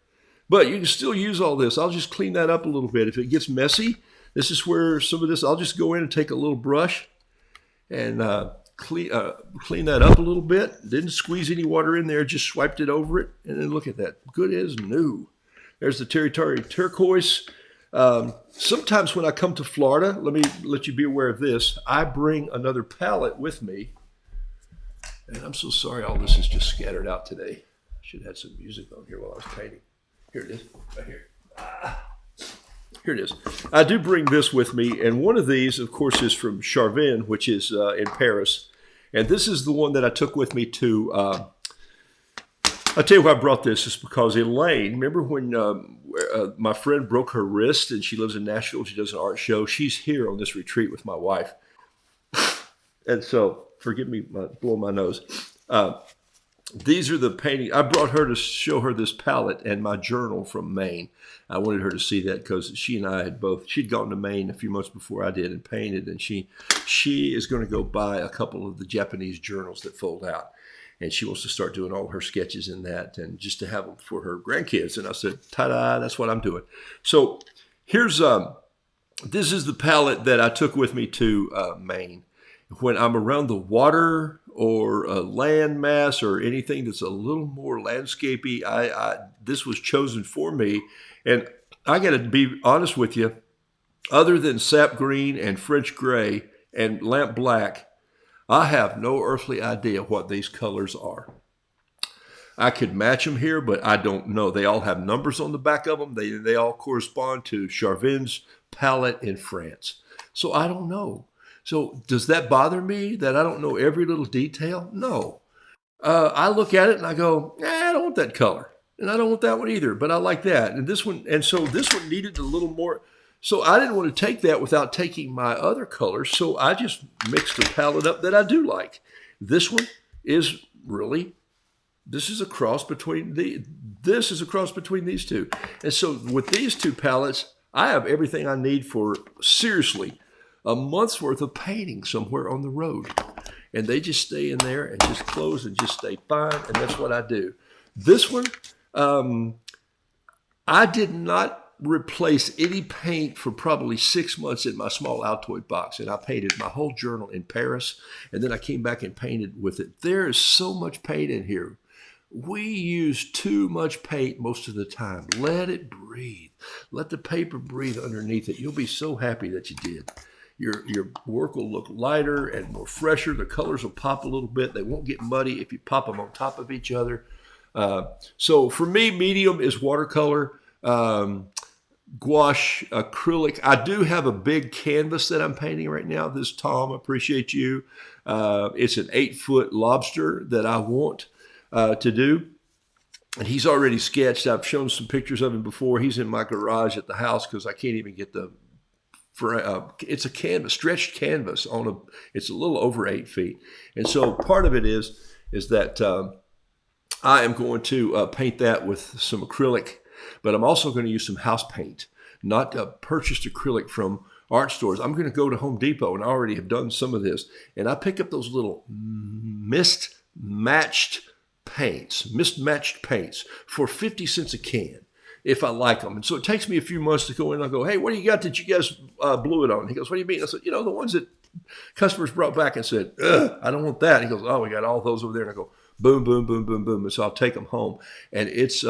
But you can still use all this. I'll just clean that up a little bit. If it gets messy, this is where some of this, I'll just go in and take a little brush and clean that up a little bit. Didn't squeeze any water in there, just swiped it over it. And then look at that, good as new. There's the Territory Turquoise. Sometimes when I come to Florida, let me let you be aware of this, I bring another palette with me. And I'm so sorry all this is just scattered out today. I should have had some music on here while I was painting. Here it is, right here. Here it is. I do bring this with me, and one of these, of course, is from Charvin, which is in Paris. And this is the one that I took with me to, I'll tell you why I brought this, is because Elaine, remember when my friend broke her wrist, and she lives in Nashville, she does an art show. She's here on this retreat with my wife. And so, forgive me blowing my nose. These are the paintings. I brought her to show her this palette and my journal from Maine. I wanted her to see that because she and I had both, she'd gone to Maine a few months before I did and painted, and she is going to go buy a couple of the Japanese journals that fold out. And she wants to start doing all her sketches in that, and just to have them for her grandkids. And I said, ta-da, that's what I'm doing. So here's, this is the palette that I took with me to Maine. When I'm around the water or a land mass or anything that's a little more landscapey, this was chosen for me. And I got to be honest with you, other than sap green and French gray and lamp black, I have no earthly idea what these colors are. I could match them here, but I don't know. They all have numbers on the back of them. They all correspond to Charvin's palette in France. So I don't know. So does that bother me that I don't know every little detail? No. I look at it and I go, I don't want that color. And I don't want that one either, but I like that. And this one, and so this one needed a little more. So I didn't want to take that without taking my other colors. So I just mixed a palette up that I do like. This one is really, this is a cross between these two. And so with these two palettes, I have everything I need for, seriously, a month's worth of painting somewhere on the road. And they just stay in there and just close and just stay fine. And that's what I do. This one, I did not replace any paint for probably 6 months in my small Altoid box. And I painted my whole journal in Paris. And then I came back and painted with it. There is so much paint in here. We use too much paint most of the time. Let it breathe. Let the paper breathe underneath it. You'll be so happy that you did. Your work will look lighter and more fresher. The colors will pop a little bit. They won't get muddy if you pop them on top of each other. So for me, medium is watercolor. gouache acrylic. I do have a big canvas that I'm painting right now. This Tom, appreciate you. It's an 8-foot lobster that I want to do. And he's already sketched. I've shown some pictures of him before. He's in my garage at the house because I can't even get the, it's a canvas, stretched canvas it's a little over 8 feet. And so part of it is that I am going to paint that with some acrylic, but I'm also going to use some house paint, not purchased acrylic from art stores. I'm going to go to Home Depot, and I already have done some of this. And I pick up those little mismatched paints for 50 cents a can if I like them. And so it takes me a few months to go in and I'll go, hey, what do you got that you guys blew it on? He goes, what do you mean? I said, the ones that customers brought back and said, I don't want that. He goes, oh, we got all those over there. And I go, boom, boom, boom, boom, boom. And so I'll take them home. And it's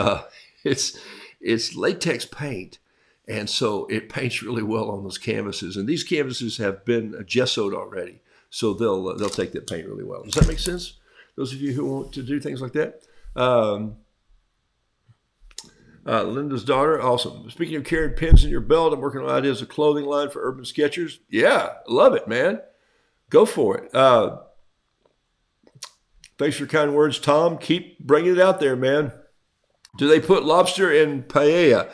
latex paint. And so it paints really well on those canvases. And these canvases have been gessoed already. So they'll take that paint really well. Does that make sense? Those of you who want to do things like that. Linda's daughter, awesome. Speaking of carrying pins in your belt, I'm working on ideas of clothing line for urban sketchers. Yeah, love it, man. Go for it. Thanks for your kind words, Tom. Keep bringing it out there, man. Do they put lobster in paella?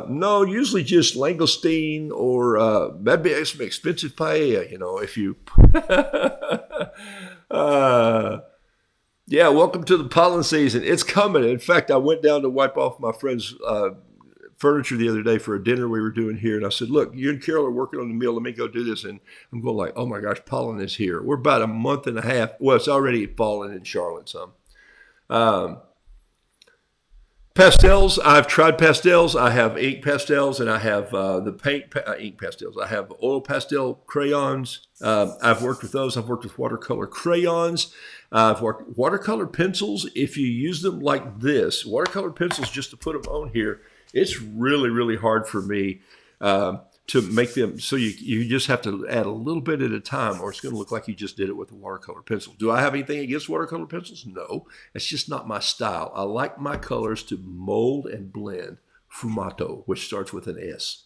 No, usually just langoustine or that'd be some expensive paella, if you. Yeah, welcome to the pollen season. It's coming. In fact, I went down to wipe off my friend's furniture the other day for a dinner we were doing here. And I said, look, you and Carol are working on the meal. Let me go do this. And I'm going like, oh my gosh, pollen is here. We're about a month and a half. Well, it's already fallen in Charlotte some. Pastels, I've tried pastels. I have ink pastels and I have the paint ink pastels. I have oil pastel crayons. I've worked with those. I've worked with watercolor crayons. I've worked watercolor pencils. If you use them like this, watercolor pencils just to put them on here, it's really, really hard for me to make them. So you just have to add a little bit at a time or it's going to look like you just did it with a watercolor pencil. Do I have anything against watercolor pencils? No, it's just not my style. I like my colors to mold and blend. Fumato, which starts with an S.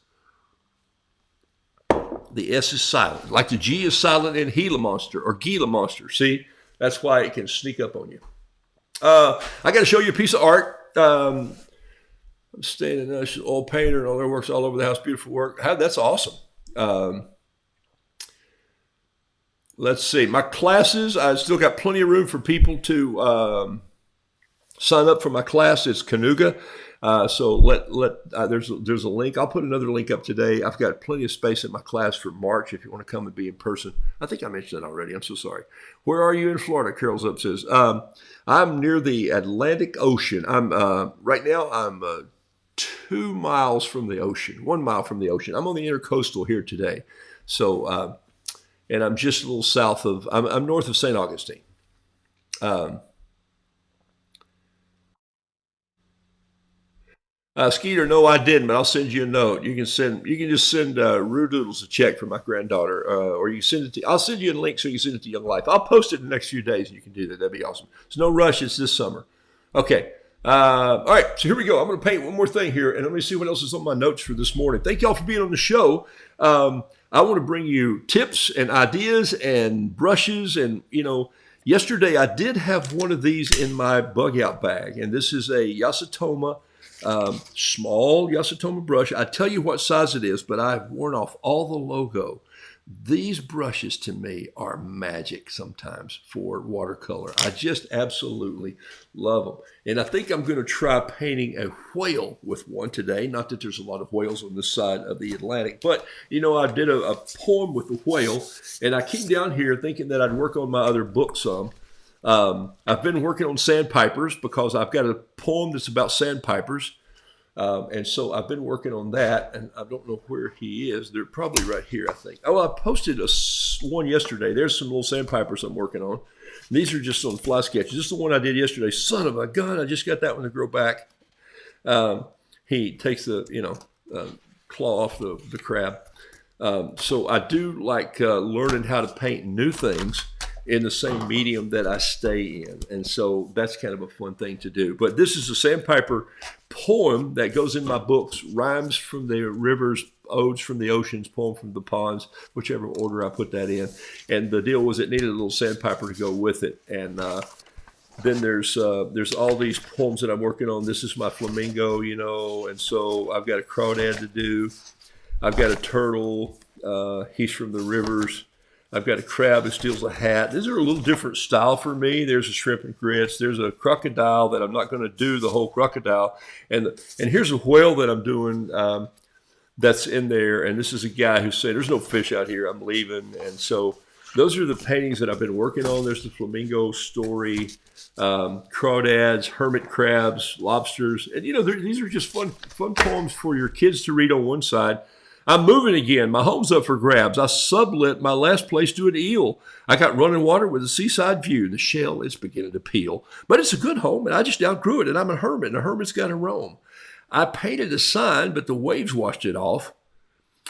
The S is silent, like the G is silent in Gila Monster or Gila Monster. See, that's why it can sneak up on you. I got to show you a piece of art. I'm staying in an oil painter and all their works all over the house. Beautiful work. That's awesome. Let's see. My classes, I still got plenty of room for people to sign up for my class. It's Canuga. So there's a link. I'll put another link up today. I've got plenty of space in my class for March if you want to come and be in person. I think I mentioned that already. I'm so sorry. Where are you in Florida? Carol's up says. I'm near the Atlantic Ocean. Right now I'm 2 miles from the ocean, 1 mile from the ocean. I'm on the intercoastal here today. So, and I'm just a little south of, I'm north of St. Augustine. Skeeter, no, I didn't, but I'll send you a note. You can just send Roodoodles a check for my granddaughter, or you can send it to, I'll send you a link so you can send it to Young Life. I'll post it in the next few days and you can do that. That'd be awesome. There's no rush. It's this summer. Okay. All right. So here we go. I'm going to paint one more thing here and let me see what else is on my notes for this morning. Thank y'all for being on the show. I want to bring you tips and ideas and brushes and, yesterday I did have one of these in my bug out bag, and this is a Yasutoma small Yasutoma brush. I tell you what size it is, but I've worn off all the logo. These brushes to me are magic sometimes for watercolor. I just absolutely love them. And I think I'm going to try painting a whale with one today. Not that there's a lot of whales on this side of the Atlantic, but I did a poem with the whale, and I came down here thinking that I'd work on my other book some. I've been working on sandpipers because I've got a poem that's about sandpipers. And so I've been working on that, and I don't know where he is. They're probably right here, I think. Oh, I posted one yesterday. There's some little sandpipers I'm working on. These are just some fly sketches. This is the one I did yesterday. Son of a gun, I just got that one to grow back. He takes the, claw off the crab. So I do like learning how to paint new things. in the same medium that I stay in. And so that's kind of a fun thing to do. But this is a sandpiper poem that goes in my books, rhymes from the rivers, odes from the oceans, poem from the ponds, whichever order I put that in. And the deal was it needed a little sandpiper to go with it. And then there's all these poems that I'm working on. This is my flamingo, you know, and so I've got a crawdad to do. I've got a turtle. He's from the rivers. I've got a crab who steals a hat. These are a little different style for me. There's a shrimp and grits. There's a crocodile that I'm not going to do the whole crocodile. And here's a whale that I'm doing that's in there. And this is a guy who's saying, there's no fish out here. I'm leaving. And so those are the paintings that I've been working on. There's the flamingo story, crawdads, hermit crabs, lobsters. And, you know, these are just fun poems for your kids to read on one side. I'm moving again. My home's up for grabs. I sublet my last place to an eel. I got running water with a seaside view. The shell is beginning to peel. But it's a good home, and I just outgrew it, and I'm a hermit, and a hermit's got to roam. I painted a sign, but the waves washed it off.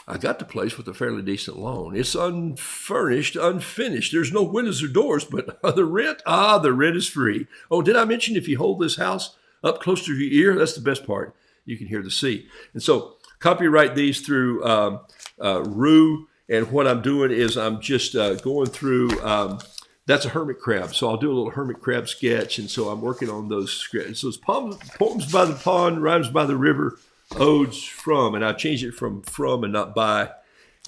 I got the place with a fairly decent loan. It's unfurnished, unfinished. There's no windows or doors, but the rent is free. Oh, did I mention if you hold this house up close to your ear, that's the best part. You can hear the sea. And so copyright these through Roo, and what I'm doing is I'm just going through, that's a hermit crab, so I'll do a little hermit crab sketch, and so I'm working on those sketches. So it's poems by the pond, rhymes by the river, odes from, and I changed it from and not by,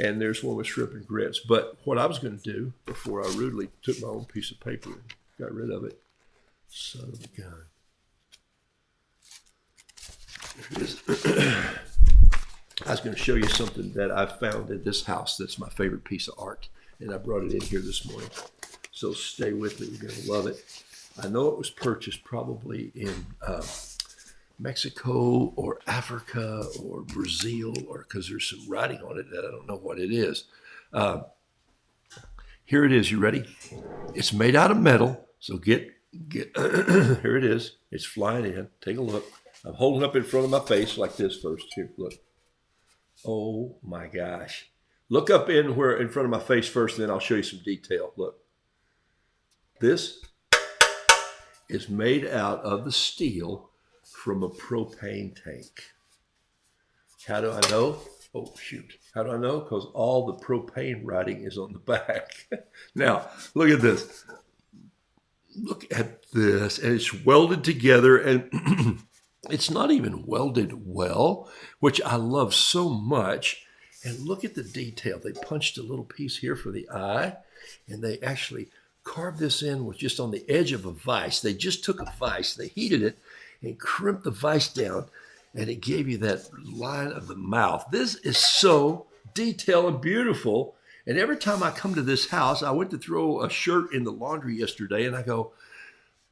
and there's one with shrimp and grits. But what I was going to do before I rudely took my own piece of paper and got rid of it, son of a gun. Here it is. I was going to show you something that I found in this house that's my favorite piece of art, and I brought it in here this morning. So stay with me. You're going to love it. I know it was purchased probably in Mexico or Africa or Brazil, or because there's some writing on it that I don't know what it is. Here it is. You ready? It's made out of metal. So get here it is. It's flying in. Take a look. I'm holding up in front of my face like this first. Here, look. Oh my gosh. Look up in front of my face first, and then I'll show you some detail. Look. This is made out of the steel from a propane tank. How do I know? Oh, shoot. How do I know? Because all the propane writing is on the back. Now, look at this. Look at this. And it's welded together, and it's not even welded well, which I love so much. And look at the detail. They punched a little piece here for the eye, and they actually carved this in with just on the edge of a vise. They just took a vise, they heated it, and crimped the vise down, and it gave you that line of the mouth. This is so detailed and beautiful. And every time I come to this house, I went to throw a shirt in the laundry yesterday, and I go,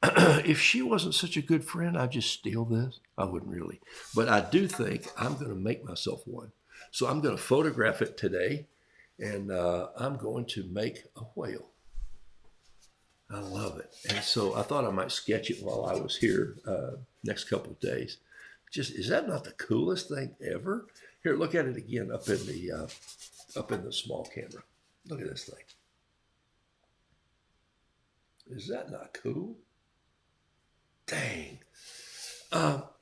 if she wasn't such a good friend, I'd just steal this. I wouldn't really. But I do think I'm going to make myself one. So I'm going to photograph it today, and I'm going to make a whale. I love it. And so I thought I might sketch it while I was here next couple of days. Just, is that not the coolest thing ever? Here, look at it again up in the small camera. Look at this thing. Is that not cool? Dang.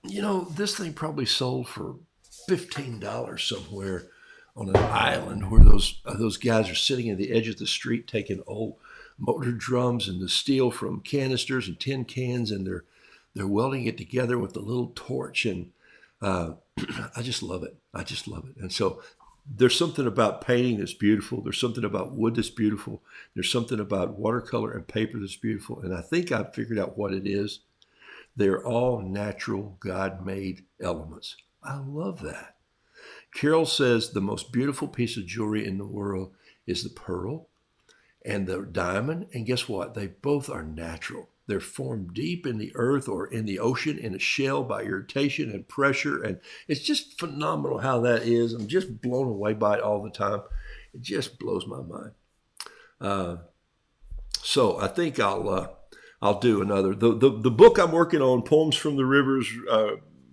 You know, this thing probably sold for $15 somewhere on an island where those guys are sitting at the edge of the street taking old motor drums and the steel from canisters and tin cans, and they're welding it together with a little torch, and I just love it. I just love it. And so there's something about painting that's beautiful. There's something about wood that's beautiful. There's something about watercolor and paper that's beautiful. And I think I've figured out what it is. They're all natural, God-made elements. I love that. Carol says the most beautiful piece of jewelry in the world is the pearl and the diamond. And guess what? They both are natural. They're formed deep in the earth or in the ocean in a shell by irritation and pressure. And it's just phenomenal how that is. I'm just blown away by it all the time. It just blows my mind. So I think I'll do another. The book I'm working on, Poems from the Rivers,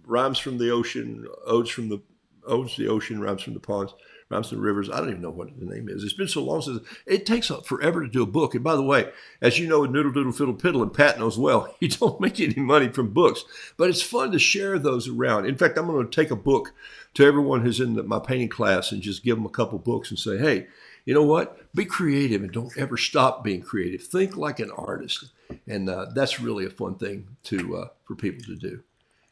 Rhymes from the Ocean, Odes the Ocean, Rhymes from the Ponds, Rhymes and Rivers. I don't even know what the name is. It's been so long since it takes forever to do a book. And by the way, as you know, Noodle Doodle Fiddle Piddle, and Pat knows well, you don't make any money from books, but it's fun to share those around. In fact, I'm going to take a book to everyone who's in my painting class and just give them a couple books and say, hey, you know what? Be creative and don't ever stop being creative. Think like an artist. And that's really a fun thing for people to do.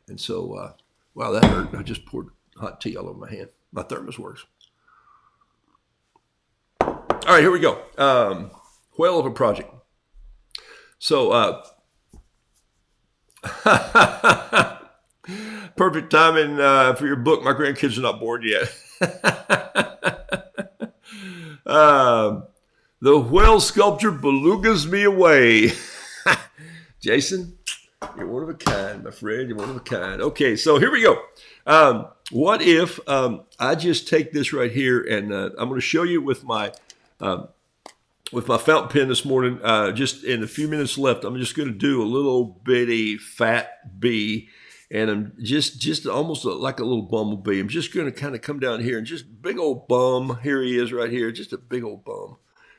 And so, wow, that hurt. I just poured hot tea all over my hand. My thermos works. All right, here we go. Whale of a project. So, perfect timing for your book. My grandkids are not born yet. The whale sculpture belugas me away. Jason, you're one of a kind, my friend. You're one of a kind. Okay, so here we go. What if I just take this right here, and I'm going to show you with my fountain pen this morning. Just in a few minutes left, I'm just going to do a little bitty fat bee, and I'm just almost like a little bumblebee. I'm just going to kind of come down here and just big old bum. Here he is right here, just a big old bum.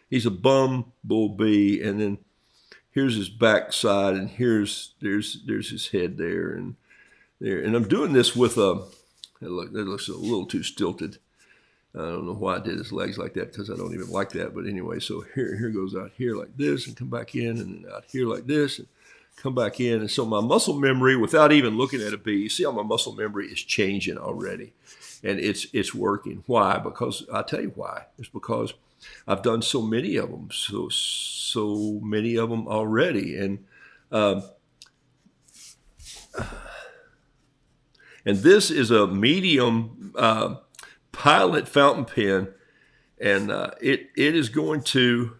He's a bumblebee, and then here's his backside, and there's his head there, and there. And I'm doing this with look, that looks a little too stilted. I don't know why I did his legs like that, because I don't even like that. But anyway, so here goes out here like this, and come back in, and then out here like this, and come back in. And so my muscle memory, without even looking at a bee, you see how my muscle memory is changing already, and it's working. Why? Because I'll tell you why. It's because I've done so many of them, so many of them already, and this is a medium Pilot fountain pen, and it is going to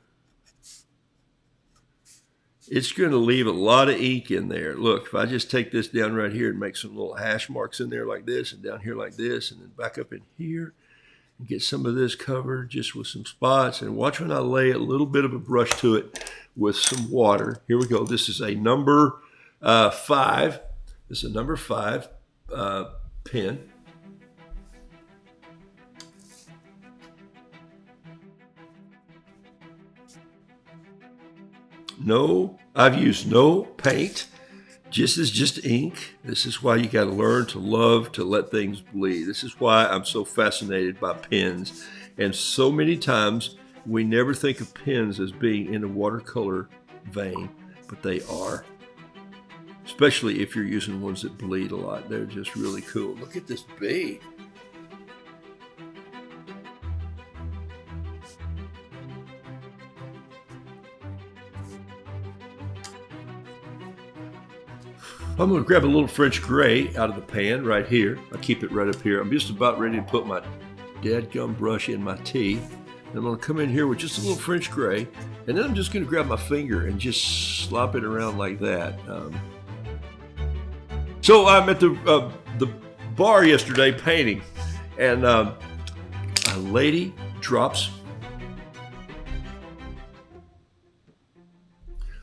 leave a lot of ink in there. Look, if I just take this down right here and make some little hash marks in there like this, and down here like this, and then back up in here, and get some of this covered just with some spots. And watch when I lay a little bit of a brush to it with some water. Here we go. This is a number 5. This is a number 5 pen. No, I've used no paint. Just ink. This is why you got to learn to love to let things bleed. This is why I'm so fascinated by pens. And so many times we never think of pens as being in a watercolor vein, but they are. Especially if you're using ones that bleed a lot. They're just really cool. Look at this bee. I'm going to grab a little French gray out of the pan right here. I keep it right up here. I'm just about ready to put my dadgum brush in my tea. And I'm going to come in here with just a little French gray. And then I'm just going to grab my finger and just slop it around like that. So I'm at the bar yesterday painting. And a lady drops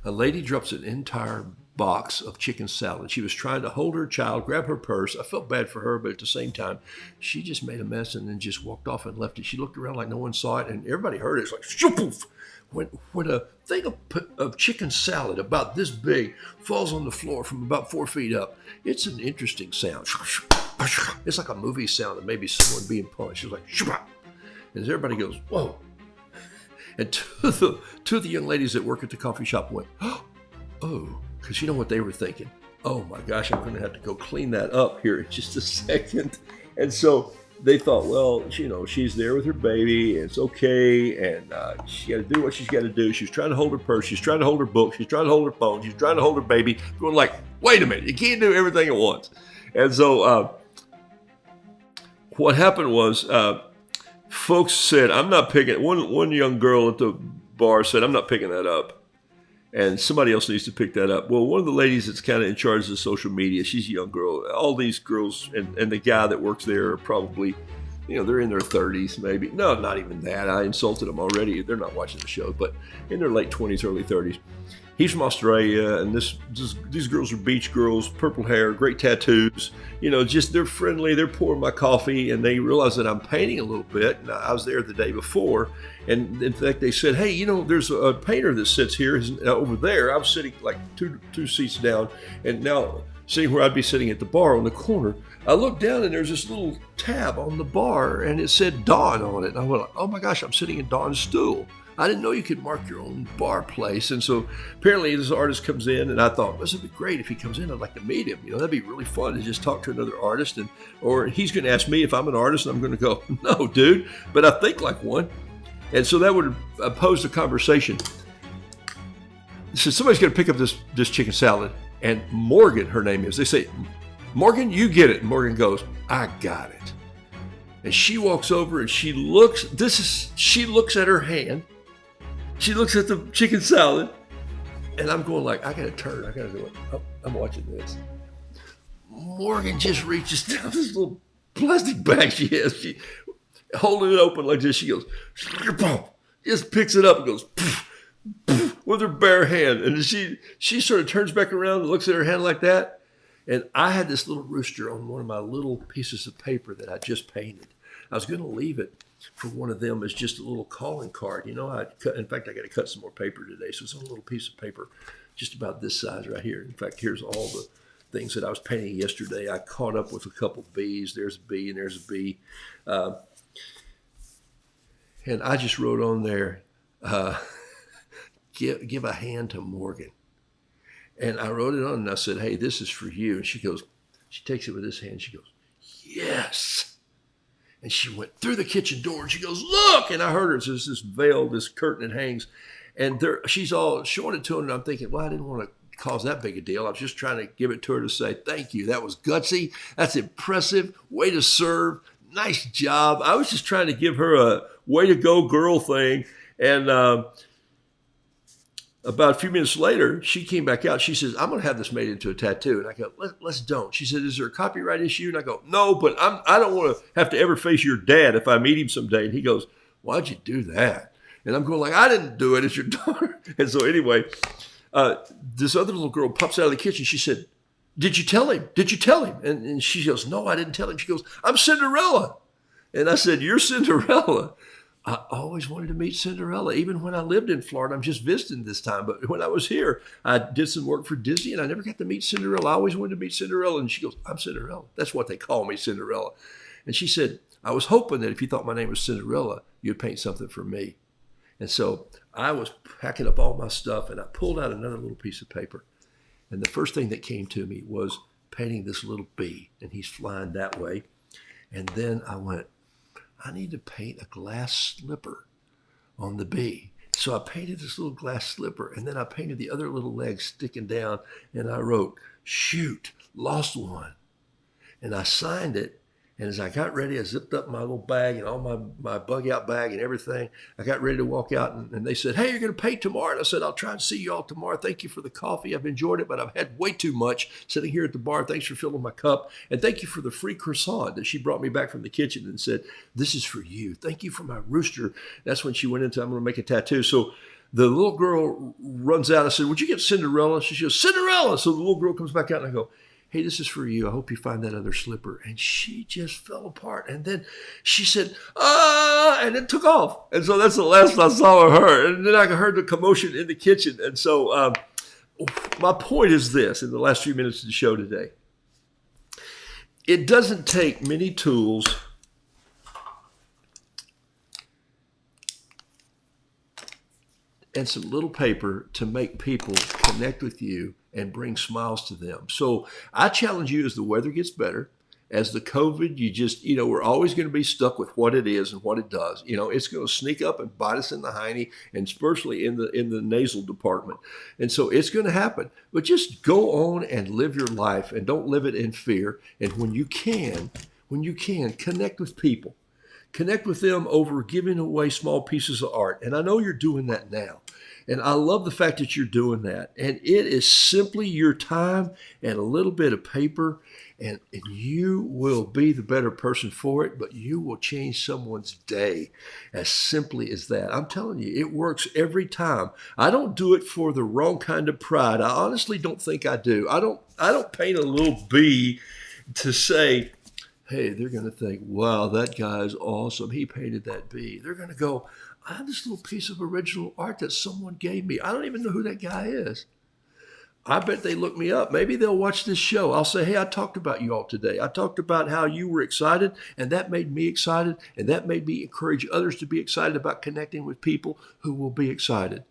an entire box of chicken salad. She was trying to hold her child, grab her purse. I felt bad for her, but at the same time, she just made a mess and then just walked off and left it. She looked around like no one saw it, and everybody heard it. It's like, shoo-poof. When a thing of chicken salad about this big falls on the floor from about 4 feet up, it's an interesting sound. It's like a movie sound of maybe someone being punched. It's like, shoo-poof. And everybody goes, whoa. And two of the young ladies that work at the coffee shop went, oh, because you know what they were thinking? Oh my gosh, I'm going to have to go clean that up here in just a second. And so they thought, well, you know, she's there with her baby, and it's okay, and she got to do what she's got to do. She's trying to hold her purse, she's trying to hold her book, she's trying to hold her phone, she's trying to hold her baby. Going like, wait a minute, you can't do everything at once. And so what happened was, folks said, I'm not picking. One young girl at the bar said, I'm not picking that up. And somebody else needs to pick that up. Well, one of the ladies that's kind of in charge of the social media, she's a young girl. All these girls and the guy that works there are probably, you know, they're in their 30s maybe. No, not even that. I insulted them already. They're not watching the show, but in their late 20s, early 30s. he's from Australia, and these girls are beach girls, purple hair, great tattoos. You know, just they're friendly. They're pouring my coffee, and they realize that I'm painting a little bit. And I was there the day before, and in fact, they said, "Hey, you know, there's a painter that sits here over there." I was sitting like two seats down, and now sitting where I'd be sitting at the bar on the corner. I looked down, and there's this little tab on the bar, and it said Dawn on it. And I went, "Oh my gosh, I'm sitting in Dawn's stool." I didn't know you could mark your own bar place. And so apparently this artist comes in, and I thought, this would be great if he comes in. I'd like to meet him. You know, that'd be really fun to just talk to another artist. Or he's going to ask me if I'm an artist, and I'm going to go, no, dude, but I think like one. And so that would pose a conversation. So somebody's going to pick up this chicken salad, and Morgan, her name is. They say, Morgan, you get it. And Morgan goes, I got it. And she walks over, and she looks at her hand. She looks at the chicken salad, and I'm going like, I got to turn. I got to do it. Oh, I'm watching this. Morgan just reaches down this little plastic bag she has. She holding it open like this. She goes, just picks it up and goes, poof, poof, with her bare hand. And she sort of turns back around and looks at her hand like that. And I had this little rooster on one of my little pieces of paper that I just painted. I was going to leave it for one of them as just a little calling card. You know, in fact, I got to cut some more paper today. So it's on a little piece of paper just about this size right here. In fact, here's all the things that I was painting yesterday. I caught up with a couple of B's. There's a B and there's a B. And I just wrote on there, give a hand to Morgan. And I wrote it on and I said, hey, this is for you. And she takes it with this hand. She goes, yes. And she went through the kitchen door and she goes, look. And I heard her. So there's this veil, this curtain that hangs. And she's all showing it to him. And I'm thinking, well, I didn't want to cause that big a deal. I was just trying to give it to her to say, thank you. That was gutsy. That's impressive. Way to serve. Nice job. I was just trying to give her a way to go girl thing. And about a few minutes later, she came back out. She says, I'm going to have this made into a tattoo. And I go, let's don't. She said, is there a copyright issue? And I go, no, but I don't want to have to ever face your dad if I meet him someday. And he goes, why'd you do that? And I'm going like, I didn't do it. It's your daughter. And so anyway, this other little girl pops out of the kitchen. She said, did you tell him? Did you tell him? And she goes, no, I didn't tell him. She goes, I'm Cinderella. And I said, you're Cinderella. I always wanted to meet Cinderella. Even when I lived in Florida, I'm just visiting this time. But when I was here, I did some work for Disney, and I never got to meet Cinderella. I always wanted to meet Cinderella. And she goes, I'm Cinderella. That's what they call me, Cinderella. And she said, I was hoping that if you thought my name was Cinderella, you'd paint something for me. And so I was packing up all my stuff, and I pulled out another little piece of paper. And the first thing that came to me was painting this little bee, and he's flying that way. And then I went, I need to paint a glass slipper on the bee. So I painted this little glass slipper, and then I painted the other little legs sticking down, and I wrote, shoot, lost one. And I signed it, and as I got ready, I zipped up my little bag and all my bug out bag and everything. I got ready to walk out, and they said, hey, you're going to paint tomorrow. And I said, I'll try and see you all tomorrow. Thank you for the coffee. I've enjoyed it, but I've had way too much sitting here at the bar. Thanks for filling my cup. And thank you for the free croissant that she brought me back from the kitchen and said, this is for you. Thank you for my rooster. That's when she went into, I'm going to make a tattoo. So the little girl runs out. I said, would you get Cinderella? She goes, Cinderella. So the little girl comes back out, and I go, hey, this is for you. I hope you find that other slipper. And she just fell apart. And then she said, and then took off. And so that's the last I saw of her. And then I heard the commotion in the kitchen. And so my point is this in the last few minutes of the show today. It doesn't take many tools and some little paper to make people connect with you and bring smiles to them. So I challenge you, as the weather gets better, as the COVID, we're always going to be stuck with what it is and what it does. It's going to sneak up and bite us in the hiney, and especially in the nasal department. And so it's going to happen. But just go on and live your life, and don't live it in fear. And when you can, connect with people. Connect with them over giving away small pieces of art. And I know you're doing that now. And I love the fact that you're doing that. And it is simply your time and a little bit of paper and you will be the better person for it, but you will change someone's day. As simply as that. I'm telling you, it works every time. I don't do it for the wrong kind of pride. I honestly don't think I do. I don't paint a little bee to say, hey, they're going to think, wow, that guy's awesome. He painted that bee. They're going to go, I have this little piece of original art that someone gave me. I don't even know who that guy is. I bet they look me up. Maybe they'll watch this show. I'll say, hey, I talked about you all today. I talked about how you were excited, and that made me excited, and that made me encourage others to be excited about connecting with people who will be excited.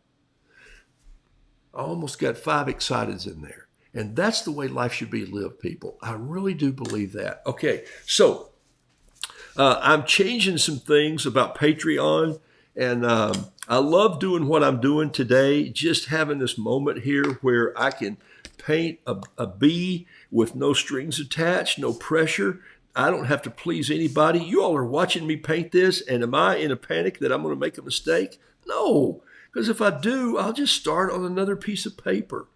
I almost got 5 exciteds in there. And that's the way life should be lived, people. I really do believe that. Okay, so I'm changing some things about Patreon. And I love doing what I'm doing today, just having this moment here where I can paint a bee with no strings attached, no pressure. I don't have to please anybody. You all are watching me paint this, and am I in a panic that I'm going to make a mistake? No, because if I do, I'll just start on another piece of paper.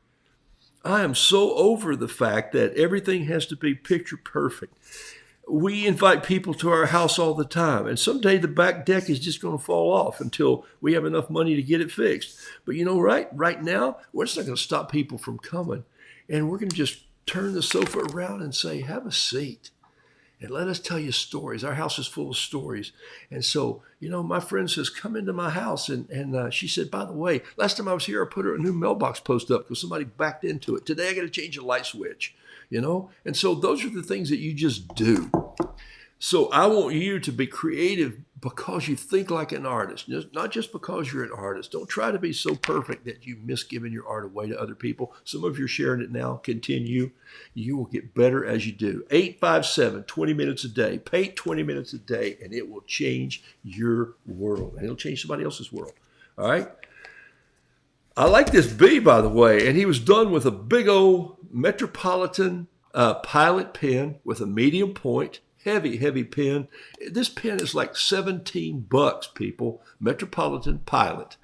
I am so over the fact that everything has to be picture perfect. We invite people to our house all the time, and someday the back deck is just going to fall off until we have enough money to get it fixed. But you know, right now, we're just not going to stop people from coming, and we're going to just turn the sofa around and say, have a seat, and let us tell you stories. Our house is full of stories. And so, you know, my friend says, come into my house, and she said, by the way, last time I was here, I put a new mailbox post up because somebody backed into it. Today, I got to change a light switch. You know, and so those are the things that you just do. So I want you to be creative because you think like an artist, not just because you're an artist. Don't try to be so perfect that you miss giving your art away to other people. Some of you are sharing it now. Continue. You will get better as you do. 857, 20 minutes a day. Paint 20 minutes a day, and it will change your world. And it'll change somebody else's world. All right? I like this bee, by the way, and he was done with a big old Metropolitan Pilot pen with a medium point, heavy pen. This pen is like $17, people. Metropolitan Pilot.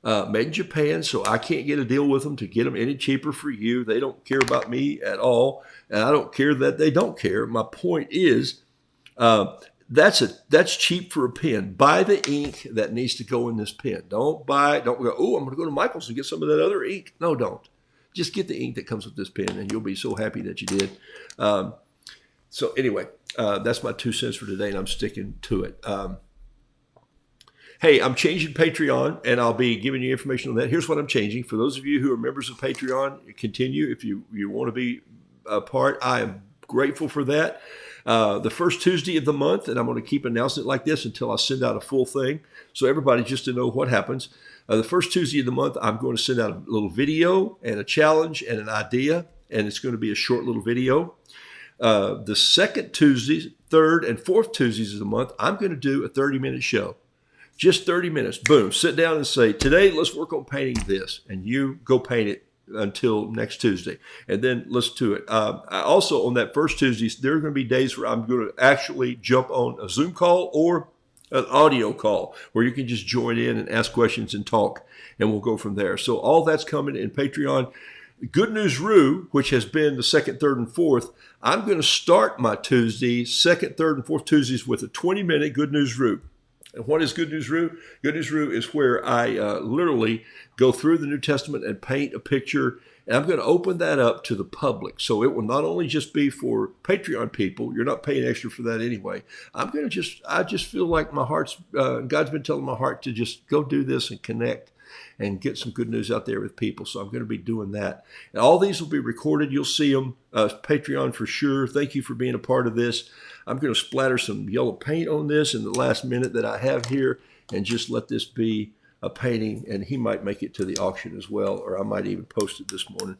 Made in Japan, so I can't get a deal with them to get them any cheaper for you. They don't care about me at all, and I don't care that they don't care. My point is, that's cheap for a pen. Buy the ink that needs to go in this pen. Don't go, oh, I'm going to go to Michael's and get some of that other ink. No, don't. Just get the ink that comes with this pen, and you'll be so happy that you did. So anyway, that's my 2 cents for today, and I'm sticking to it. Hey, I'm changing Patreon, and I'll be giving you information on that. Here's what I'm changing. For those of you who are members of Patreon, continue. If you want to be a part, I am grateful for that. The first Tuesday of the month, and I'm going to keep announcing it like this until I send out a full thing, so everybody just to know what happens. The first Tuesday of the month, I'm going to send out a little video and a challenge and an idea, and it's going to be a short little video. The second Tuesdays, third and fourth Tuesdays of the month, I'm going to do a 30-minute show. Just 30 minutes. Boom. Sit down and say, today, let's work on painting this, and you go paint it until next Tuesday, and then listen to it. I also, on that first Tuesday, there are going to be days where I'm going to actually jump on a Zoom call or an audio call where you can just join in and ask questions and talk, and we'll go from there. So all that's coming in Patreon. Good News Roo, which has been the second, third, and fourth, I'm going to start my Tuesdays, second, third, and fourth Tuesdays with a 20-minute Good News Roo. And what is Good News Roo? Good News Roo is where I literally go through the New Testament and paint a picture, and I'm going to open that up to the public. So it will not only just be for Patreon people. You're not paying extra for that anyway. I just feel like my heart's, God's been telling my heart to just go do this and connect and get some good news out there with people. So I'm going to be doing that. And all these will be recorded. You'll see them. Patreon for sure. Thank you for being a part of this. I'm going to splatter some yellow paint on this in the last minute that I have here and just let this be a painting, and he might make it to the auction as well, or I might even post it this morning.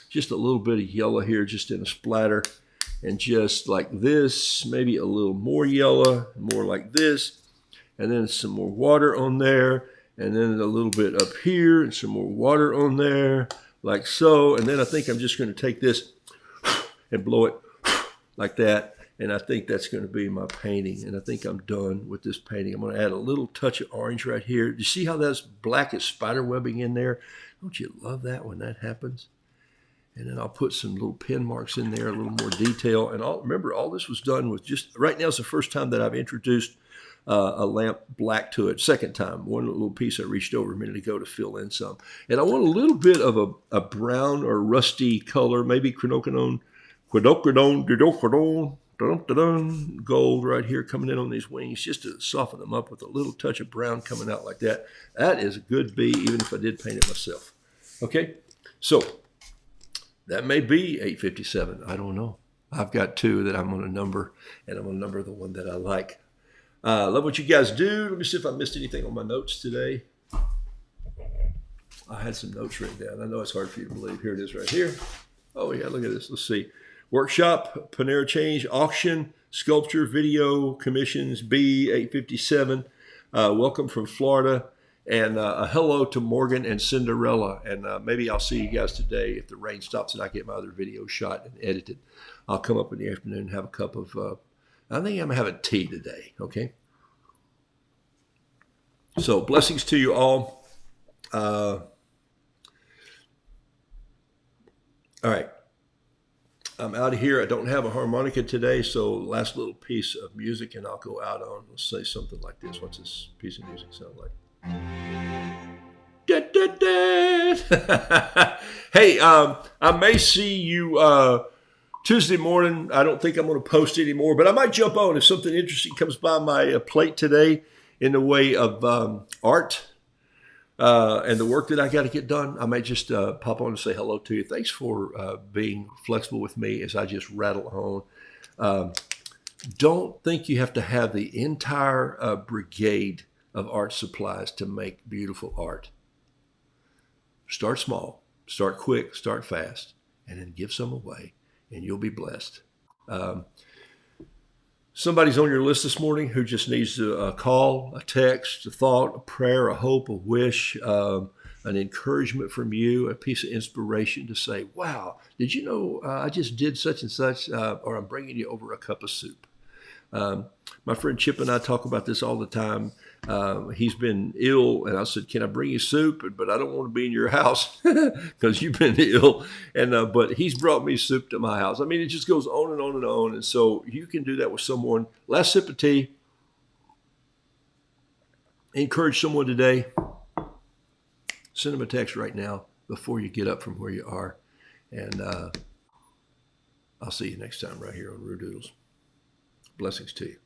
Just a little bit of yellow here, just in a splatter, and just like this, maybe a little more yellow, more like this, and then some more water on there, and then a little bit up here, and some more water on there, like so. And then I think I'm just going to take this and blow it like that. And I think that's going to be my painting. And I think I'm done with this painting. I'm going to add a little touch of orange right here. Do you see how that's black as spider webbing in there? Don't you love that when that happens? And then I'll put some little pin marks in there, a little more detail. And remember, all this was done with just, right now is the first time that I've introduced a lamp black to it. Second time, one little piece I reached over a minute ago to fill in some. And I want a little bit of a brown or rusty color, maybe quinacridone, gold right here coming in on these wings, just to soften them up with a little touch of brown coming out like that. That is a good bee, even if I did paint it myself. Okay, so that may be 857. I don't know. I've got two that I'm going to number, and I'm going to number the one that I like. Love what you guys do. Let me see if I missed anything on my notes today. I had some notes written down. I know it's hard for you to believe. Here it is right here. Oh, yeah, look at this. Let's see. Workshop, Panera Change, auction, sculpture, video, commissions, B857. Welcome from Florida. And a hello to Morgan and Cinderella. And maybe I'll see you guys today if the rain stops and I get my other video shot and edited. I'll come up in the afternoon and have a cup of, I think I'm having tea today, okay? So blessings to you all. All right. I'm out of here. I don't have a harmonica today, so last little piece of music and I'll go out on, let's say something like this. What's this piece of music sound like? Hey, I may see you Tuesday morning. I don't think I'm going to post anymore, but I might jump on if something interesting comes by my plate today in the way of art and the work that I got to get done. I may just pop on and say hello to you. Thanks for being flexible with me as I just rattle on. Don't think you have to have the entire brigade of art supplies to make beautiful art. Start small, start quick, start fast, and then give some away, and you'll be blessed. Somebody's on your list this morning who just needs a call, a text, a thought, a prayer, a hope, a wish, an encouragement from you, a piece of inspiration to say, wow, did you know I just did such and such, or I'm bringing you over a cup of soup. My friend Chip and I talk about this all the time. He's been ill, and I said, can I bring you soup? But I don't want to be in your house because you've been ill. And but he's brought me soup to my house. I mean, it just goes on and on and on. And so you can do that with someone. Last sip of tea. Encourage someone today. Send them a text right now before you get up from where you are. And I'll see you next time right here on Roodoodles. Blessings to you.